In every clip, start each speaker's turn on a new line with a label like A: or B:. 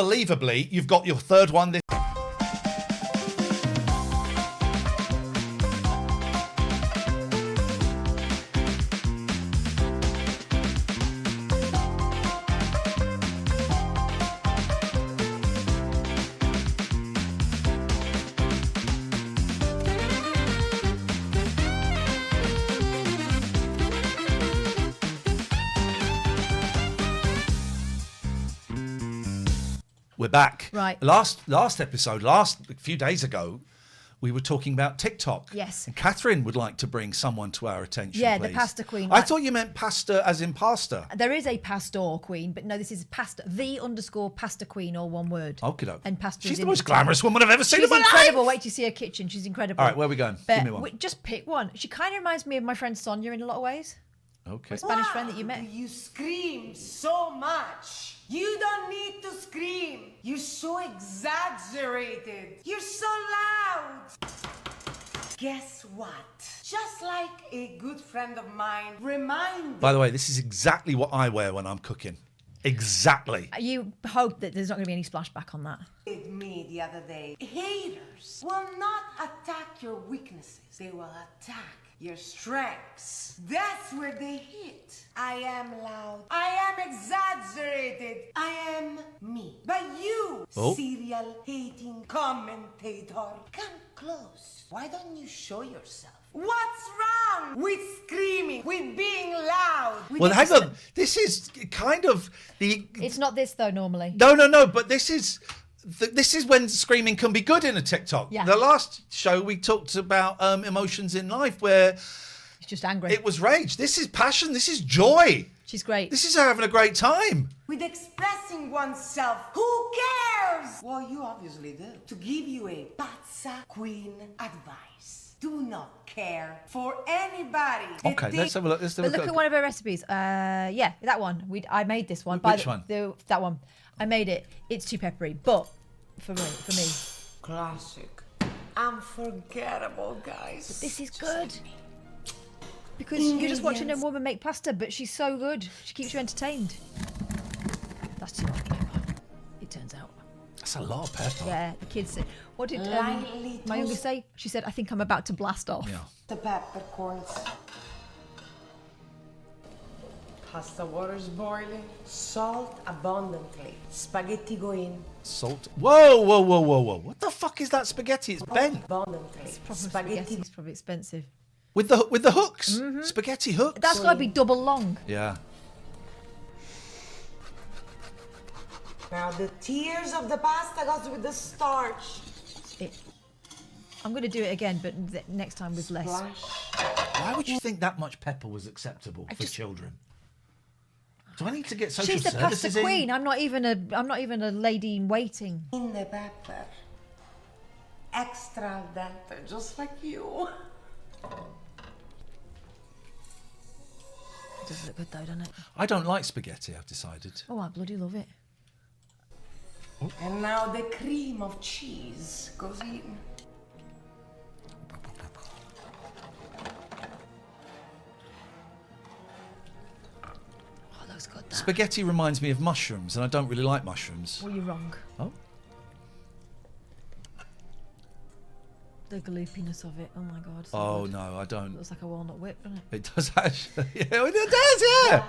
A: Believably, you've got your third one this. We're back.
B: Right.
A: Last episode, a few days ago, we were talking about TikTok.
B: Yes.
A: And Catherine would like to bring someone to our attention,
B: Yeah,
A: please.
B: the pasta queen.
A: I thought you meant pasta as in pasta.
B: There is a pastor queen, but no, this is pasta. _pasta queen, all one word.
A: Okay, doke.
B: And pasta.
A: She's the most glamorous woman I've ever seen
B: She's
A: in my
B: incredible.
A: life.
B: Wait till you see her kitchen. She's incredible.
A: All right, where are we going?
B: But
A: Give me one.
B: just pick one. She kind of reminds me of my friend Sonia in a lot of ways.
A: Okay.
B: A Spanish friend that you met.
C: You scream so much. You don't need to scream. You're so exaggerated. You're so loud. Guess what? Just like a good friend of mine reminded.
A: By the way, this is exactly what I wear when I'm cooking. Exactly.
B: You hope that there's not going to be any splashback on that.
C: Me the other day. Haters will not attack your weaknesses. They will attack your strengths. That's where they hit. I am loud. I am exaggerated. I am me. But you, serial hating commentator, come close. Why don't you show yourself? What's wrong with screaming, with being loud?
A: Well, hang on. This is kind of the...
B: It's not this, though, normally.
A: No, but this is when screaming can be good in a TikTok.
B: Yeah.
A: The last show we talked about emotions in life where
B: It's just angry.
A: it was rage. This is passion. This is joy.
B: She's great.
A: This is having a great time.
C: With expressing oneself. Who cares? Well, you obviously do. To give you a pazza queen advice. Do not care for anybody.
A: Okay, let's have a look.
B: But look at one of her recipes. Yeah, that one. I made this one.
A: Which one?
B: That one. I made it. It's too peppery, but for me.
C: Classic. Unforgettable, guys.
B: But this is good. Because you're just watching a woman make pasta, but she's so good. She keeps you entertained. That's too much pepper, it turns out.
A: That's a lot of pepper.
B: Yeah, the kids said, what did
C: Lightly
B: my youngest say? She said, I think I'm about to blast off.
A: Yeah.
C: The peppercorns. Pasta water's boiling. Salt abundantly. Spaghetti go in.
A: Salt. Whoa. What the fuck is that spaghetti? It's bent.
C: Abundantly.
B: Proper spaghetti is probably expensive.
A: With the hooks. Spaghetti hooks.
B: That's got to be double long.
A: Yeah.
C: Now the tears of the pasta goes with the starch.
B: I'm going to do it again, but next time with less.
C: Splash.
A: Why would you think that much pepper was acceptable for children? Do I need to get social
B: She's the
A: services
B: pasta
A: in?
B: queen. I'm not even a lady in waiting.
C: In the pepper. Extra al dente, just like you.
B: It does look good though, doesn't it?
A: I don't like spaghetti, I've decided.
B: Oh, I bloody love it.
C: And now the cream of cheese goes in.
B: Oh, that looks good. That.
A: Spaghetti reminds me of mushrooms, and I don't really like mushrooms.
B: Well, you're wrong.
A: Oh.
B: The gloopiness of it. Oh my god. So
A: Oh
B: good.
A: no, I don't.
B: Looks like a walnut whip, doesn't it?
A: It does actually. Yeah, it does. Yeah.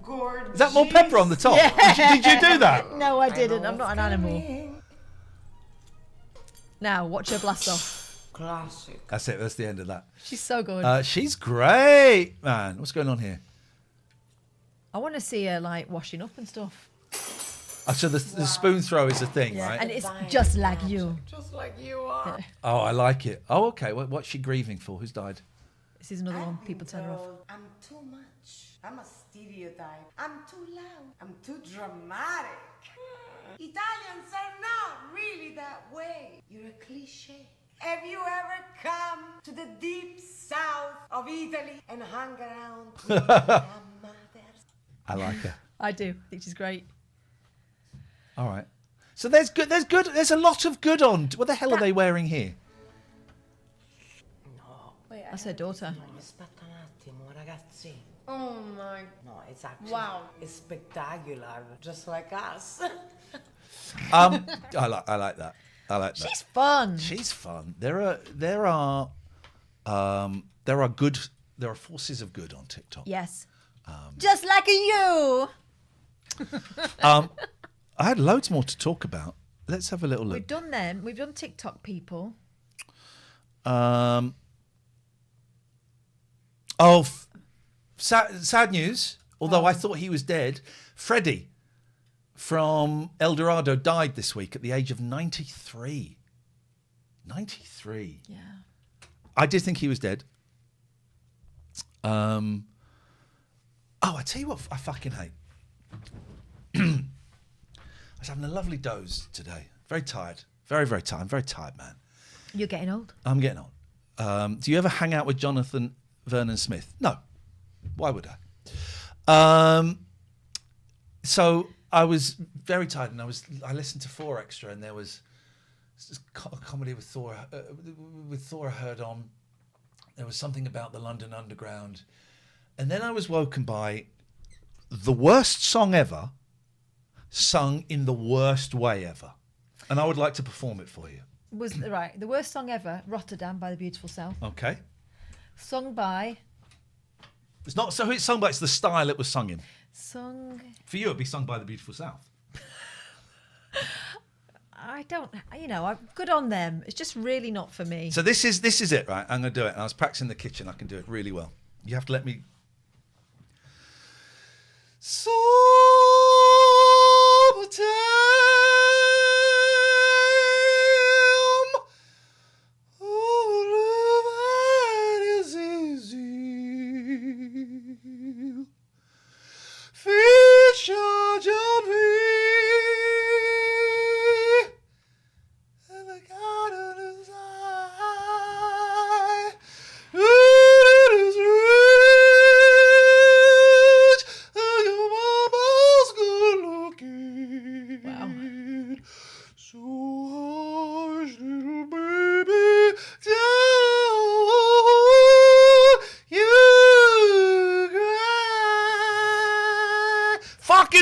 C: Gorgeous.
A: Is that more pepper on the top?
B: Yeah.
A: Did you do that?
B: No, I didn't. I'm not an animal. Now, watch her blast off.
C: Classic.
A: That's it. That's the end of that.
B: She's so good.
A: She's great, man. What's going on here?
B: I want to see her like washing up and stuff.
A: Oh, so the spoon throw is a thing, right?
B: And it's just like you.
C: Just like you are.
A: Oh, I like it. Oh, okay. What's she grieving for? Who's died?
B: This is another one. People turn her off.
C: I'm too much. I'm a stereotype. I'm too loud. I'm too dramatic. Italians are not really that way. You're a cliche. Have you ever come to the deep south of Italy and hung around with grandmothers?
A: I like her.
B: I do. I think she's great.
A: All right. So there's good. There's a lot of good on. What the hell are they wearing here?
C: No.
B: That's her daughter.
C: Aspetta un attimo, ragazzi.
D: Oh my.
C: No, it's actually
D: Wow.
C: it's spectacular, just like us.
A: I like that. I like that.
B: She's fun.
A: She's fun. There are forces of good on TikTok.
B: Yes. Just like you.
A: I had loads more to talk about. Let's have a little look.
B: We've done them. We've done TikTok people.
A: Sad news. Although I thought he was dead. Freddie from Eldorado died this week at the age of 93. 93.
B: Yeah.
A: I did think he was dead. I tell you what I fucking hate. I was having a lovely doze today. Very tired. Very, very tired. I'm very tired, man.
B: You're getting old.
A: I'm getting old. Do you ever hang out with Jonathan Vernon Smith? No. Why would I? So I was very tired, and I listened to 4 Extra, and there was this comedy with Thor I heard on. There was something about the London Underground, and then I was woken by the worst song ever, sung in the worst way ever, and I would like to perform it for you.
B: Was right. The worst song ever, Rotterdam by the Beautiful South.
A: Okay.
B: Sung by.
A: It's not so it's sung by. It's the style it was sung in.
B: Sung.
A: For you, it'd be sung by the Beautiful South.
B: I don't. I'm good on them. It's just really not for me.
A: So this is it, right? I'm going to do it. And I was practicing in the kitchen. I can do it really well. You have to let me. Summertime, oh, living is easy. Fish are jumping.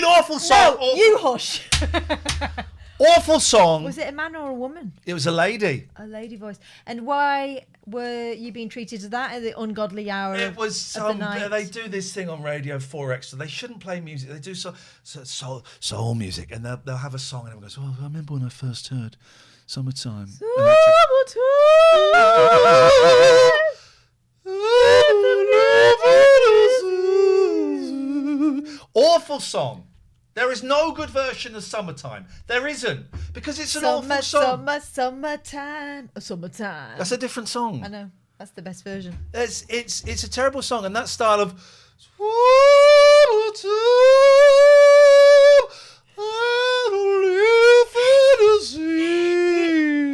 A: Awful song.
B: No, you hush.
A: Awful song.
B: Was it a man or a woman?
A: It was a lady.
B: A lady voice. And why were you being treated to that at the ungodly hour
A: It was
B: of the
A: some.
B: night?
A: They do this thing on Radio 4 Extra. They shouldn't play music. They do soul music, and they'll have a song, and everyone goes, "Oh, I remember when I first heard Summertime." Awful song. There is no good version of Summertime. There isn't, because it's an awful song.
B: Summertime. Summertime.
A: That's a different song.
B: I know. That's the best version.
A: It's a terrible song, and that style of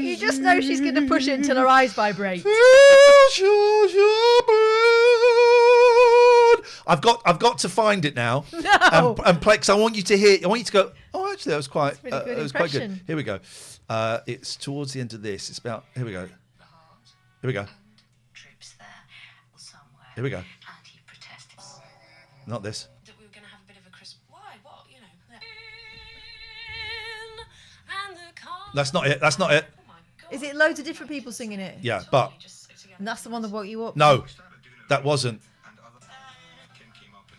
B: You just know she's going to push it until her eyes vibrate.
A: I've got to find it now.
B: No.
A: And play, because I want you to hear. I want you to go. Oh, actually, that was quite.
B: Really good
A: it was quite good.
B: impression.
A: Here we go. It's towards the end of this. It's about. Here we go. Here we go.
D: Troops there somewhere.
A: Here we go.
D: And he protested.
A: Not this.
D: That we were going to have a bit of a crisp. Why? What? You know. And the car.
A: That's not it. That's not it.
D: Oh my God.
B: Is it loads of different people singing it?
A: Yeah, but
B: And that's the one that woke you up?
A: no, that wasn't.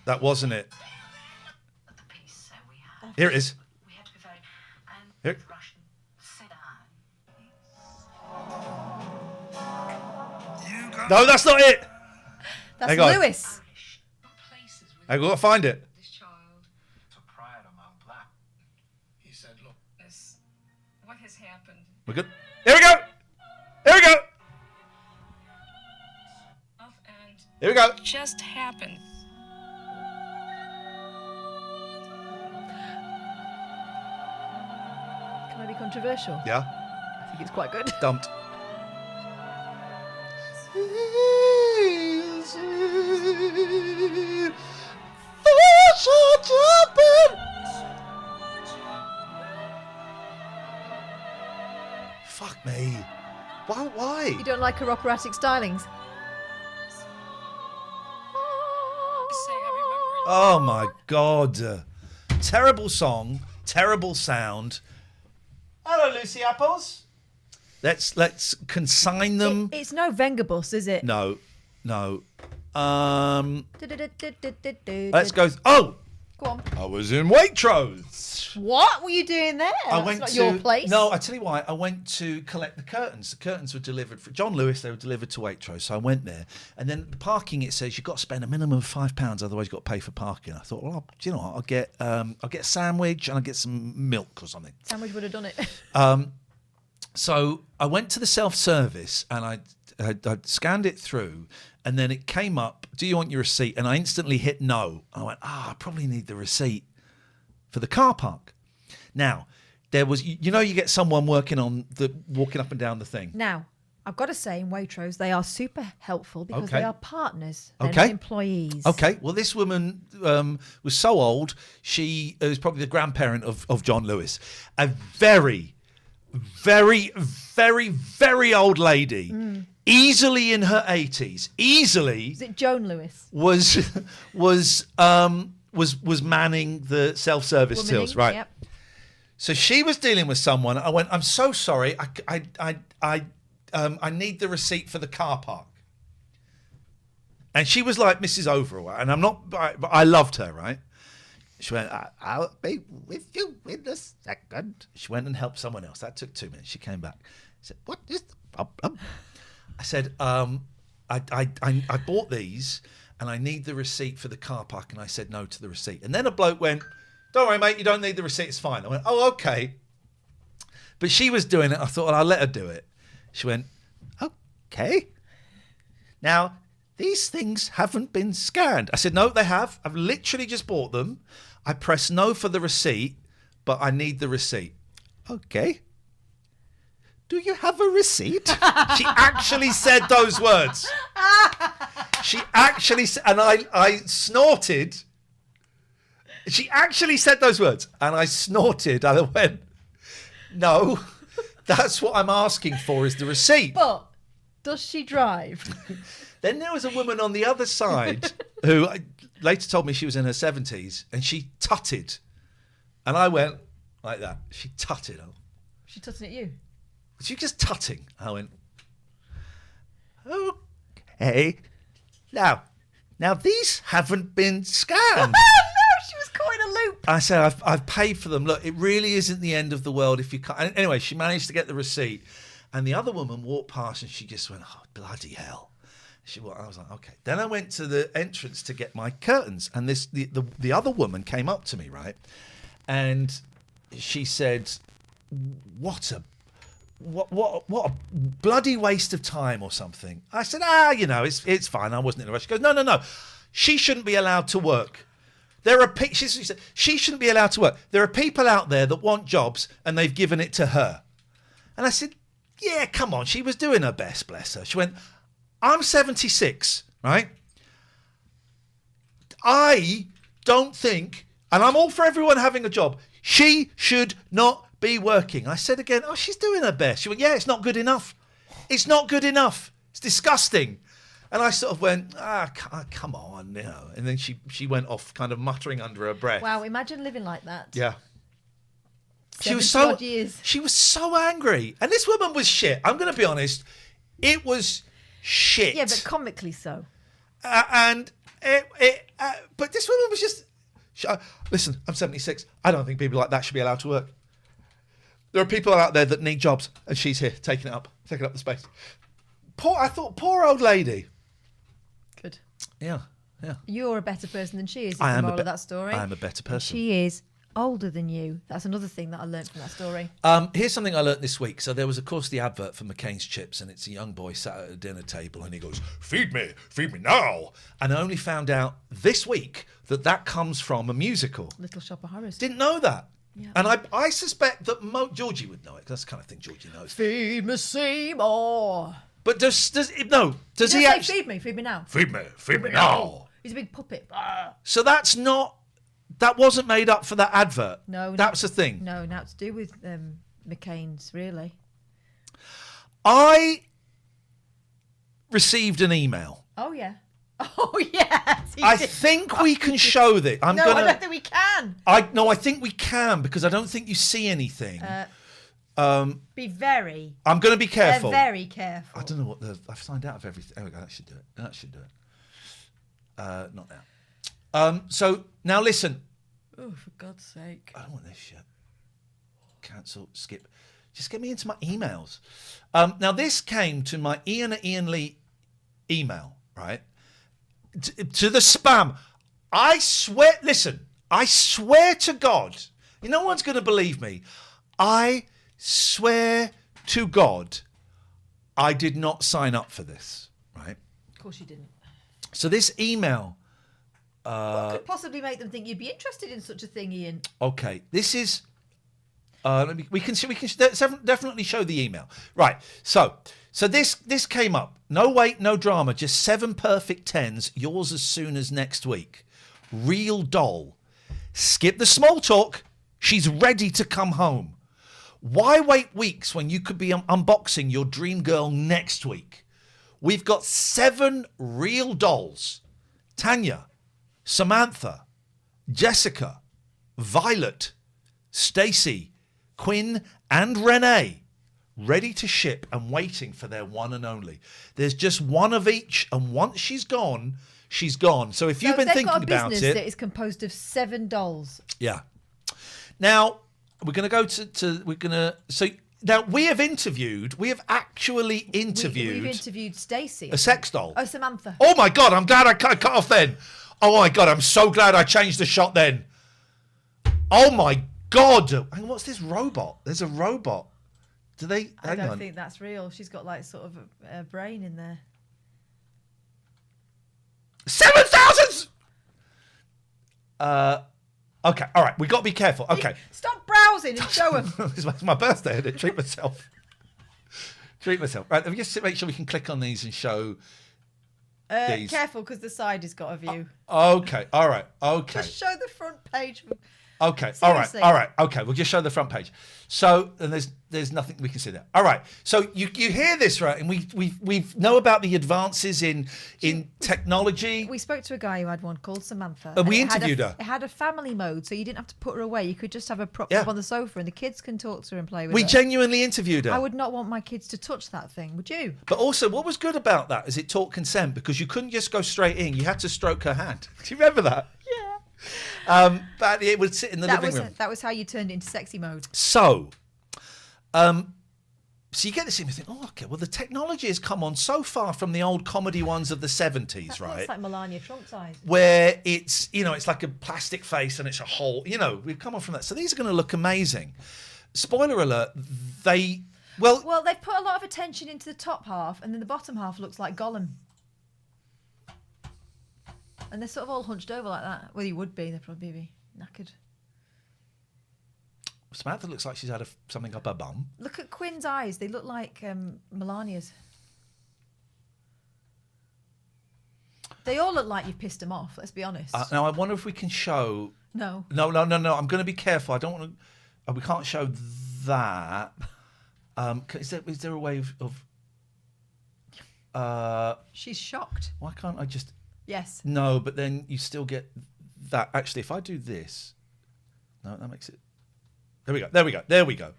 A: That wasn't it.
D: But the piece we had.
A: Here it is.
D: We had to be very.
A: Here.
D: Russian. Sit down.
A: No, that's not it.
B: That's
A: Hang on.
B: Lewis.
D: Places with
A: I've got to find it.
D: this child.
E: To pry at him on black. He said, look,
D: This. What has happened?
A: We're good. Here we go. Here we go.
D: And
A: Here we go.
D: just happened.
B: Can I be controversial?
A: Yeah.
B: I think it's quite good.
A: Dumped. Fuck me. Why?
B: You don't like her operatic stylings?
D: Say, I remember it.
A: Oh my God. Terrible song, terrible sound. Hello, Lucy Apples. Let's consign them.
B: It's no Vengabus, is it?
A: No.
B: Let's
A: Go. Oh,
B: go on.
A: I was in Waitrose.
B: What were you doing there? That's not your place.
A: No, I tell you why. I went to collect the curtains. The curtains were delivered for John Lewis. They were delivered to Waitrose. So I went there, and then the parking. It says you've got to spend a minimum of £5, otherwise you've got to pay for parking. I thought, well, do you know what? I'll get a sandwich and I'll get some milk or something.
B: Sandwich would have done it.
A: So I went to the self-service and I scanned it through, and then it came up, do you want your receipt? And I instantly hit no. I went, I probably need the receipt for the car park. Now, there was, you get someone walking up and down the thing.
B: Now, I've got to say, in Waitrose, they are super helpful because
A: Okay.
B: they are partners. They're
A: Okay.
B: not employees.
A: Okay, well, this woman was so old, she was probably the grandparent of John Lewis. A very, very, very, very old lady, easily in her 80s,
B: Is it Joan Lewis?
A: was manning the self-service tills, right?
B: Yep.
A: So she was dealing with someone. I went, I'm so sorry. I need the receipt for the car park. And she was like Mrs. Overall, and I loved her, right? She went, I'll be with you in a second. She went and helped someone else. That took 2 minutes. She came back. I said, what is the problem? I said, I bought these and I need the receipt for the car park. And I said no to the receipt. And then a bloke went, don't worry, mate, you don't need the receipt. It's fine. I went, oh, okay. But she was doing it. I thought, well, I'll let her do it. She went, okay. Now, these things haven't been scanned. I said, no, they have. I've literally just bought them. I press no for the receipt, but I need the receipt. Okay. Do you have a receipt? She actually said those words. She actually said, and I snorted. She actually said those words, and I snorted, and I went, no, that's what I'm asking for is the receipt.
B: But does she drive?
A: Then there was a woman on the other side who later told me she was in her 70s, and she tutted. And I went like that. She tutted.
B: She tutting at you?
A: She just tutting. I went, okay. Now these haven't been scanned.
B: No, she was caught in a loop.
A: I said, I've paid for them. Look, it really isn't the end of the world if you can't. And anyway, she managed to get the receipt. And the other woman walked past and she just went, oh, bloody hell. I was like, okay. Then I went to the entrance to get my curtains. And the other woman came up to me, right? And she said, what a bloody waste of time or something. I said, it's fine. I wasn't in a rush. She goes, no. She shouldn't be allowed to work. She said, she shouldn't be allowed to work. There are people out there that want jobs and they've given it to her. And I said, yeah, come on. She was doing her best, bless her. She went, I'm 76, right? I don't think, and I'm all for everyone having a job, she should not be working. I said again, oh, she's doing her best. She went, yeah, it's not good enough. It's not good enough. It's disgusting. And I sort of went, come on, And then she went off kind of muttering under her breath.
B: Wow, imagine living like that.
A: Yeah. She
B: 70 odd years.
A: She was so angry. And this woman was shit. I'm going to be honest. It was shit.
B: Yeah, but comically so.
A: But this woman was just... listen, I'm 76. I don't think people like that should be allowed to work. There are people out there that need jobs, and she's here taking up the space. Poor old lady.
B: Good.
A: Yeah.
B: You're a better person than she is. Is
A: I
B: the
A: am
B: moral of that story.
A: I am a better person.
B: She is older than you. That's another thing that I learned from that story.
A: Here's something I learnt this week. So there was, of course, the advert for McCain's Chips, and it's a young boy sat at a dinner table, and he goes, feed me now. And I only found out this week that comes from a musical.
B: Little Shop of Horrors.
A: Didn't know that.
B: Yeah.
A: And I suspect that Georgie would know it, 'cause that's the kind of thing Georgie knows.
B: Feed me Seymour.
A: But does he
B: Say,
A: actually...
B: feed me now.
A: Feed me now.
B: He's a big puppet.
A: So that wasn't made up for that advert.
B: No.
A: That's a thing.
B: No, now to do with McCain's, really.
A: I received an email.
B: Oh, yeah. Oh, yes.
A: I think we can show this.
B: I don't think we can.
A: I think we can, because I don't think you see anything.
B: Be very,
A: I'm going to be careful.
B: very careful.
A: I don't know what I've signed out of everything. Oh, that should do it. That should do it. Not now. So now listen.
B: Oh, for God's sake.
A: I don't want this shit. Cancel, skip. Just get me into my emails. Now this came to my Ian at Ian Lee email, right? To the spam. I swear, listen, I swear to God, no one's going to believe me. I swear to God, I did not sign up for this, right?
B: Of course you didn't.
A: So this email.
B: What could possibly make them think you'd be interested in such a thing, Ian?
A: Okay, this is. We can definitely show the email. Right. So this came up. No wait, no drama. Just 7 perfect 10s. Yours as soon as next week. Real doll. Skip the small talk. She's ready to come home. Why wait weeks when you could be unboxing your dream girl next week? We've got 7 real dolls. Tanya, Samantha, Jessica, Violet, Stacy, Quinn and Renee, ready to ship and waiting for their one and only. There's just one of each, and once she's gone, she's gone. So if you've been thinking about
B: they've got a business
A: it,
B: that is composed of 7 dolls.
A: yeah. Now we're going to go to we're going to so now we have actually interviewed.
B: We've interviewed Stacey,
A: a sex doll.
B: Oh, Samantha.
A: Oh my God! I'm glad I cut off then. Oh my God! I'm so glad I changed the shot then. Oh my God! Hang on, what's this robot? There's a robot. Do they?
B: I
A: Hang
B: don't
A: on.
B: think that's real. She's got like sort of a brain in there.
A: 7,000. Okay. All right. We got to be careful. Okay.
B: Stop browsing and show them.
A: It's my birthday. I didn't treat myself. Right. Let me just make sure we can click on these and show. These.
B: Careful, because the side has got a view.
A: Okay. All right. Okay.
B: Just show the front page.
A: Okay.
B: Seriously.
A: All right. Okay. We'll just show the front page. So, and there's nothing we can see there. All right. So you hear this, right? And we know about the advances in technology.
B: We spoke to a guy who had one called Samantha.
A: And we
B: it had
A: interviewed her.
B: It had a family mode, so you didn't have to put her away. You could just have her propped up on the sofa, and the kids can talk to her and play with her.
A: We genuinely interviewed her.
B: I would not want my kids to touch that thing, would you?
A: But also, what was good about that is it taught consent, because you couldn't just go straight in. You had to stroke her hand. Do you remember that?
B: Yeah.
A: But it would sit in the living room.
B: That was how you turned it into sexy mode.
A: So you get this and you think, oh, okay, well, the technology has come on so far from the old comedy ones of the 70s, right?
B: It's like Melania Trump's eyes.
A: Where it's, it's like a plastic face and it's a hole. We've come on from that. So these are going to look amazing. Spoiler alert,
B: Well, they've put a lot of attention into the top half, and then the bottom half looks like Gollum. And they're sort of all hunched over like that. Well, you would be. They'd probably be knackered.
A: Samantha looks like she's had something up her bum.
B: Look at Quinn's eyes. They look like Melania's. They all look like you've pissed them off, let's be honest.
A: Now, I wonder if we can show...
B: No.
A: No. I'm going to be careful. I don't want to... we can't show that. Is there a way of...
B: She's shocked.
A: Why can't I just...
B: Yes.
A: No, but then you still get that. Actually, if I do this... No, that makes it... There we go.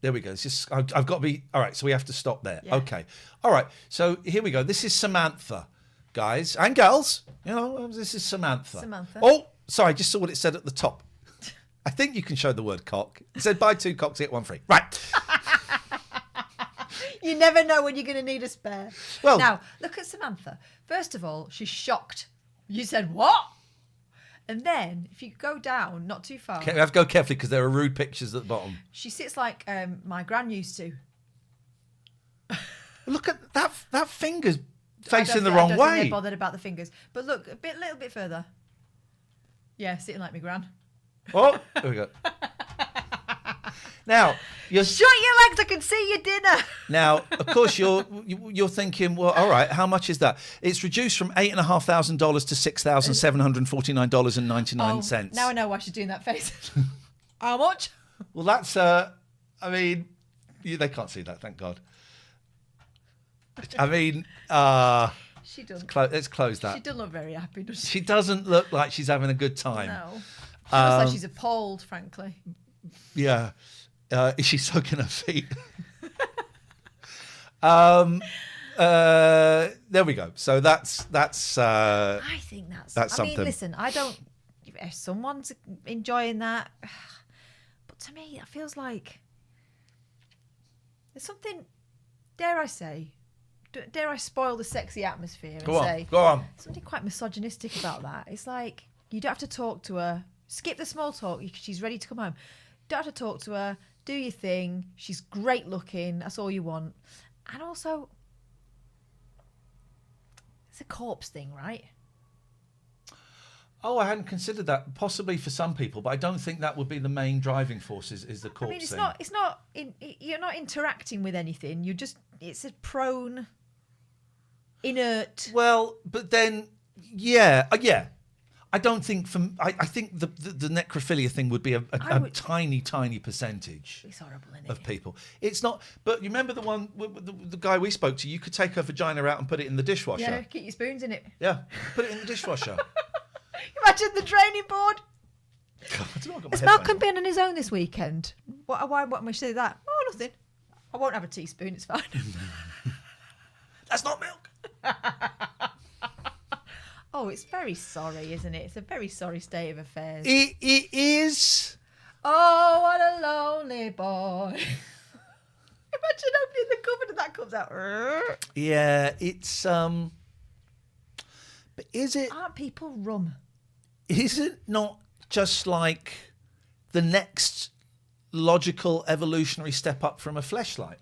A: It's just... I've got to be... All right, so we have to stop there.
B: Yeah.
A: Okay. All right, so here we go. This is Samantha, guys. And girls. This is Samantha. Oh, sorry, I just saw what it said at the top. I think you can show the word cock. It said buy 2 cocks, get 1 free. Right.
B: You never know when you're going to need a spare.
A: Well,
B: now, look at Samantha. First of all, she's shocked. You said, what? And then, if you go down, not too far.
A: Okay, we have to go carefully because there are rude pictures at the bottom.
B: She sits like my gran used to.
A: Look at that finger's
B: I
A: facing the
B: don't
A: wrong
B: think
A: way.
B: they're bothered about the fingers. But look, little bit further. Yeah, sitting like my gran.
A: Oh, there we go. Now,
B: shut your legs, I can see your dinner.
A: Now, of course, you're thinking, well, all right, how much is that? It's reduced from $8,500 to $6,749.99.
B: Now I know why she's doing that face. How much?
A: Well, that's, they can't see that, thank God.
B: She doesn't.
A: Let's close that.
B: She doesn't look very happy, does she?
A: She doesn't look like she's having a good time.
B: No. She looks like she's appalled, frankly.
A: Yeah. Is she soaking her feet? There we go. So that's.
B: I think that's
A: something.
B: I mean, listen, I don't. If someone's enjoying that, but to me, it feels like there's something. Dare I say? Dare I spoil the sexy atmosphere and say?
A: Go on.
B: Something quite misogynistic about that. It's like you don't have to talk to her. Skip the small talk. She's ready to come home. Don't have to talk to her. Do your thing. She's great looking. That's all you want. And also, it's a corpse thing, right?
A: Oh, I hadn't considered that. Possibly for some people, but I don't think that would be the main driving force. Is the corpse
B: I mean,
A: thing?
B: it's not. You're not interacting with anything. It's a prone, inert.
A: Well, but then, yeah. I don't think I think the necrophilia thing would be a tiny percentage
B: It's horrible, isn't it?
A: of people. It's not. But you remember the one, the guy we spoke to? You could take her vagina out and put it in the dishwasher.
B: Yeah, keep your spoons in it.
A: Yeah, put it in the dishwasher.
B: Imagine the draining board.
A: God, I don't know, I've got my
B: Is
A: headphones
B: Malcolm
A: on.
B: being on his own this weekend? Why am I say that? Oh, nothing. I won't have a teaspoon. It's fine.
A: That's not milk.
B: Oh, it's very sorry, isn't it? It's a very sorry state of affairs.
A: It is.
B: Oh, what a lonely boy. Imagine opening the cupboard and that comes out.
A: Yeah, it's But is it?
B: Aren't people rum?
A: Is it not just like the next logical evolutionary step up from a fleshlight?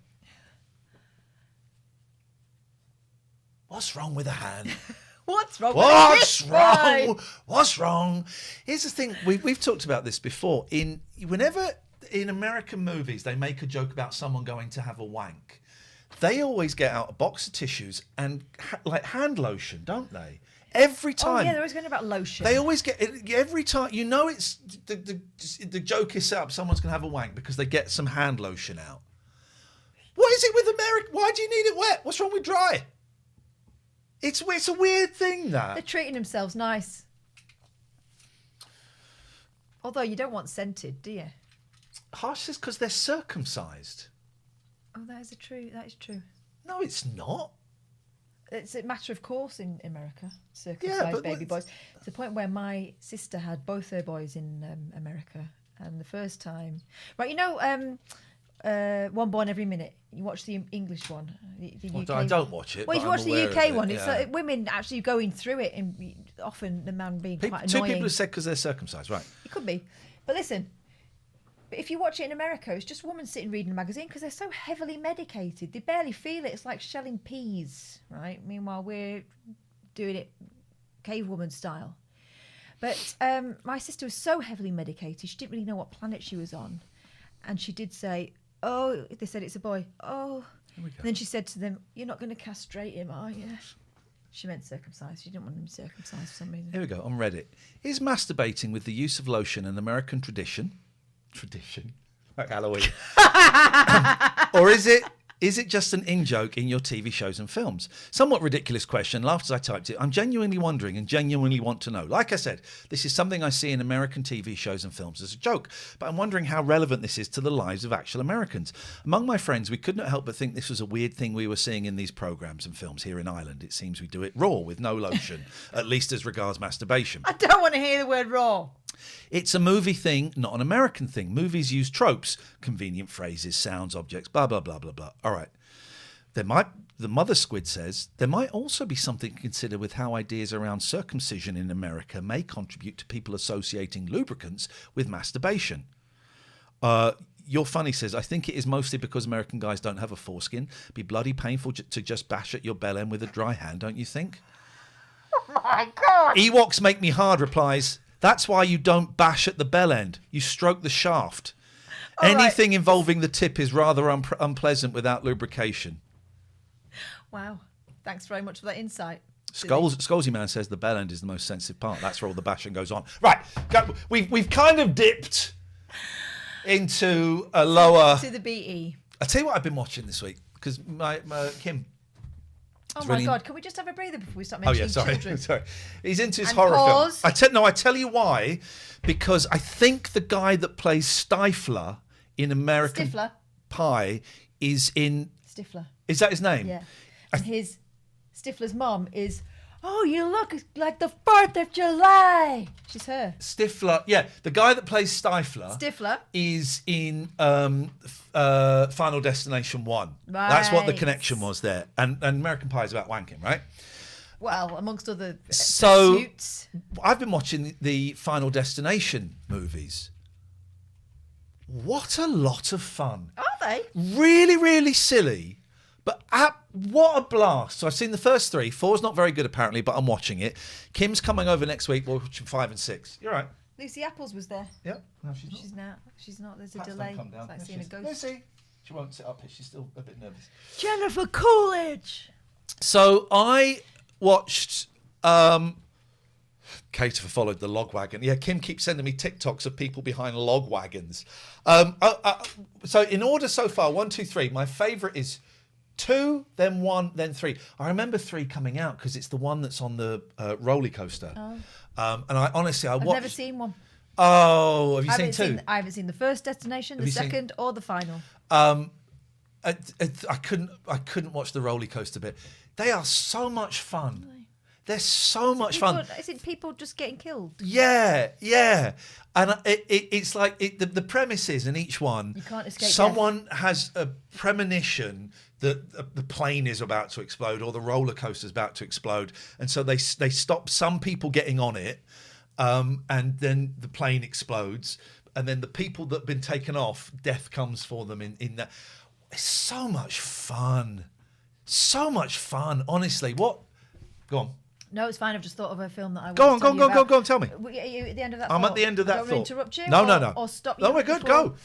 A: What's wrong with a hand?
B: What's wrong?
A: What's
B: with
A: wrong? What's wrong? Here's the thing. We've talked about this before. Whenever in American movies they make a joke about someone going to have a wank, they always get out a box of tissues and like hand lotion, don't they? Every time.
B: Oh yeah, they're always going about lotion.
A: They always get it every time. You know, it's the joke is set up. Someone's gonna have a wank because they get some hand lotion out. What is it with America? Why do you need it wet? What's wrong with dry? It's a weird thing that
B: They're treating themselves nice. Although you don't want scented, do you?
A: Harsh is because they're circumcised.
B: Oh, that is true. That is true.
A: No, it's not.
B: It's a matter of course in America,
A: Yeah,
B: circumcised
A: but
B: baby boys. To the point where my sister had both her boys in America, and the first time, right? You know, One Born Every Minute. You watch the English one, the UK.
A: I don't watch it.
B: Well,
A: but
B: if you watch
A: I'm
B: the
A: aware of
B: UK
A: it,
B: one, it's
A: yeah.
B: like women actually going through it, and often the man being quite
A: Two
B: annoying.
A: people have said because they're circumcised, right?
B: It could be, but listen. But if you watch it in America, it's just women sitting reading a magazine because they're so heavily medicated. They barely feel it. It's like shelling peas, right? Meanwhile, we're doing it cave woman style. But my sister was so heavily medicated, she didn't really know what planet she was on. And she did say, oh, they said it's a boy. Oh.
A: Here we go.
B: And then she said to them, you're not going to castrate him, are you? She meant circumcised. She didn't want him circumcised for some reason.
A: Here we go on Reddit. Is masturbating with the use of lotion an American tradition, like Halloween, or is it just an in-joke in your TV shows and films? Somewhat ridiculous question. Laughed as I typed it. I'm genuinely wondering and genuinely want to know. Like I said, this is something I see in American TV shows and films as a joke, but I'm wondering how relevant this is to the lives of actual Americans. Among my friends, we could not help but think this was a weird thing we were seeing in these programs and films here in Ireland. It seems we do it raw with no lotion, at least as regards masturbation.
B: I don't want to hear the word raw.
A: It's a movie thing, not an American thing. Movies use tropes, convenient phrases, sounds, objects, blah, blah, blah, blah, blah. All right. The mother squid says, there might also be something to consider with how ideas around circumcision in America may contribute to people associating lubricants with masturbation. Your Funny says, I think it is mostly because American guys don't have a foreskin. It'd be bloody painful to just bash at your bell end with a dry hand, don't you think?
B: Oh my God.
A: Ewoks Make Me Hard replies, that's why you don't bash at the bell end. You stroke the shaft.
B: All
A: Anything
B: right.
A: involving the tip is rather unpleasant without lubrication.
B: Wow. Thanks very much for that insight.
A: Scolsy Man says the bell end is the most sensitive part. That's where all the bashing goes on. Right. We've kind of dipped into a lower...
B: To the BE.
A: I'll tell you what I've been watching this week, because my Kim...
B: Oh
A: really-
B: my God, can we just have a breather before we start
A: Oh
B: mentioning
A: yeah, sorry,
B: children?
A: sorry. He's into his
B: And
A: horror
B: pause.
A: film. I tell you why, because I think the guy that plays Stifler in American
B: Stifler.
A: Pie is in.
B: Stifler.
A: Is that his name?
B: Yeah. And his Stifler's mom is, oh, you look like the 4th of July. She's her.
A: Stifler. Yeah, the guy that plays Stifler.
B: Stifler.
A: Is in Final Destination 1. That's what the
B: Right.
A: connection was there. And American Pie is about wanking, right?
B: Well, amongst other
A: So
B: pursuits.
A: I've been watching the Final Destination movies. What a lot of fun.
B: Are they?
A: Really, really silly. But what a blast. So I've seen the first 3. 4's not very good apparently, but I'm watching it. Kim's coming over next week. We're watching 5 and 6. You're right.
B: Lucy Apples was there.
A: Yep. No, she's not.
B: She's not. She's not. There's a
A: Pat's
B: delay.
A: not come down.
B: It's like
A: There
B: seeing a
A: she is.
B: ghost.
A: Lucy. She won't sit up here. She's still a bit nervous.
B: Jennifer Coolidge.
A: So I watched. Kate followed the log wagon. Yeah, Kim keeps sending me TikToks of people behind log wagons. So in order so far, 1, 2, 3. My favourite is 2, then 1, then 3. I remember 3 coming out because it's the one that's on the roller coaster. And I honestly,
B: I've
A: watched.
B: never seen one.
A: Oh, have you seen 2?
B: I haven't seen the first destination, the
A: you seen-
B: second, or the final.
A: I couldn't watch the roller coaster bit. They are so much fun. They're so much fun.
B: Is it people just getting killed?
A: Yeah. And it's like the premise is in each one,
B: You can't escape
A: someone has a premonition that the plane is about to explode or the roller coaster is about to explode, and so they stop some people getting on it, and then the plane explodes, and then the people that have been taken off, death comes for them in that. It's so much fun, honestly. What? Go on.
B: No, it's fine. I've just thought of a film that I
A: Go
B: want
A: on,
B: to tell you
A: go on, tell me.
B: about. Are you at the end of that
A: I'm
B: thought?
A: at the end of that
B: I don't want
A: thought.
B: to interrupt you?
A: No.
B: Or stop you?
A: No, we're good,
B: before-
A: go.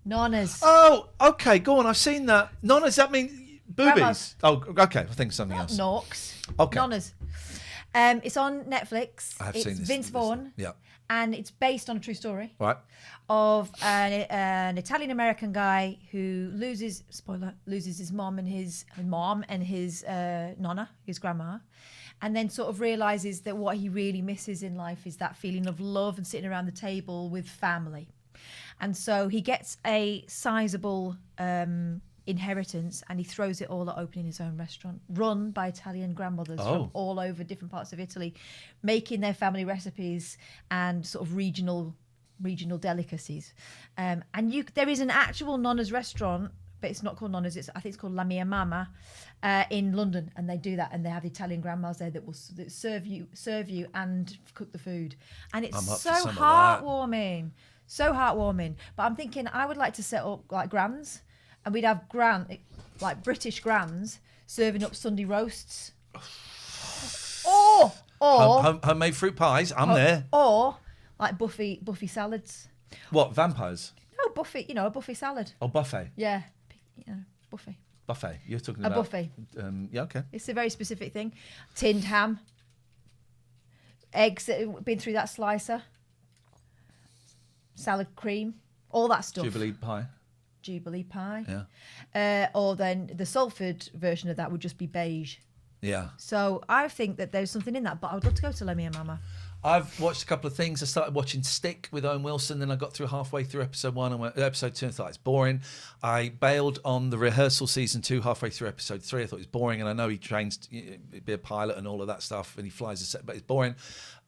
B: Nonnas.
A: Oh, okay, go on. I've seen that. Nonna, does that mean boobies?
B: Grandmas.
A: Oh, okay. I think something else.
B: Norks.
A: Okay.
B: Nonnas. It's on Netflix.
A: I've
B: it's
A: seen this.
B: Vince Vaughn.
A: Yeah.
B: And it's based on a true story
A: Right.
B: of an Italian-American guy who loses his mom and his nonna, his grandma, and then sort of realizes that what he really misses in life is that feeling of love and sitting around the table with family. And so he gets a sizable inheritance and he throws it all at opening his own restaurant run by Italian grandmothers from all over different parts of Italy, making their family recipes and sort of regional delicacies. And there is an actual Nonna's restaurant, but it's not called Nonna's. I think it's called La Mia Mama in London, and they do that, and they have Italian grandmas there that will serve you and cook the food, and it's
A: I'm up
B: so
A: for some of that.
B: heartwarming. So heartwarming. But I'm thinking I would like to set up like grands, and we'd have like British grands serving up Sunday roasts. Or
A: Homemade fruit pies. I'm there.
B: Or like Buffy salads.
A: What, vampires?
B: No, Buffy, a Buffy salad.
A: Oh, buffet.
B: Yeah. Buffy.
A: Buffet. You're talking
B: A
A: about
B: buffet.
A: Yeah, okay.
B: It's a very specific thing. Tinned ham. Eggs that have been through that slicer. Salad cream. All that stuff.
A: Jubilee pie.
B: Jubilee pie.
A: Yeah.
B: Or then the Salford version of that would just be beige.
A: Yeah.
B: So I think that there's something in that, but I would love to go to Lemmy and Mama.
A: I've watched a couple of things. I started watching Stick with Owen Wilson, then I got through halfway through episode 1 and episode 2 and thought it's boring. I bailed on the rehearsal season 2 halfway through episode 3. I thought it was boring, and I know he trains to be a pilot and all of that stuff, and he flies a set, but it's boring.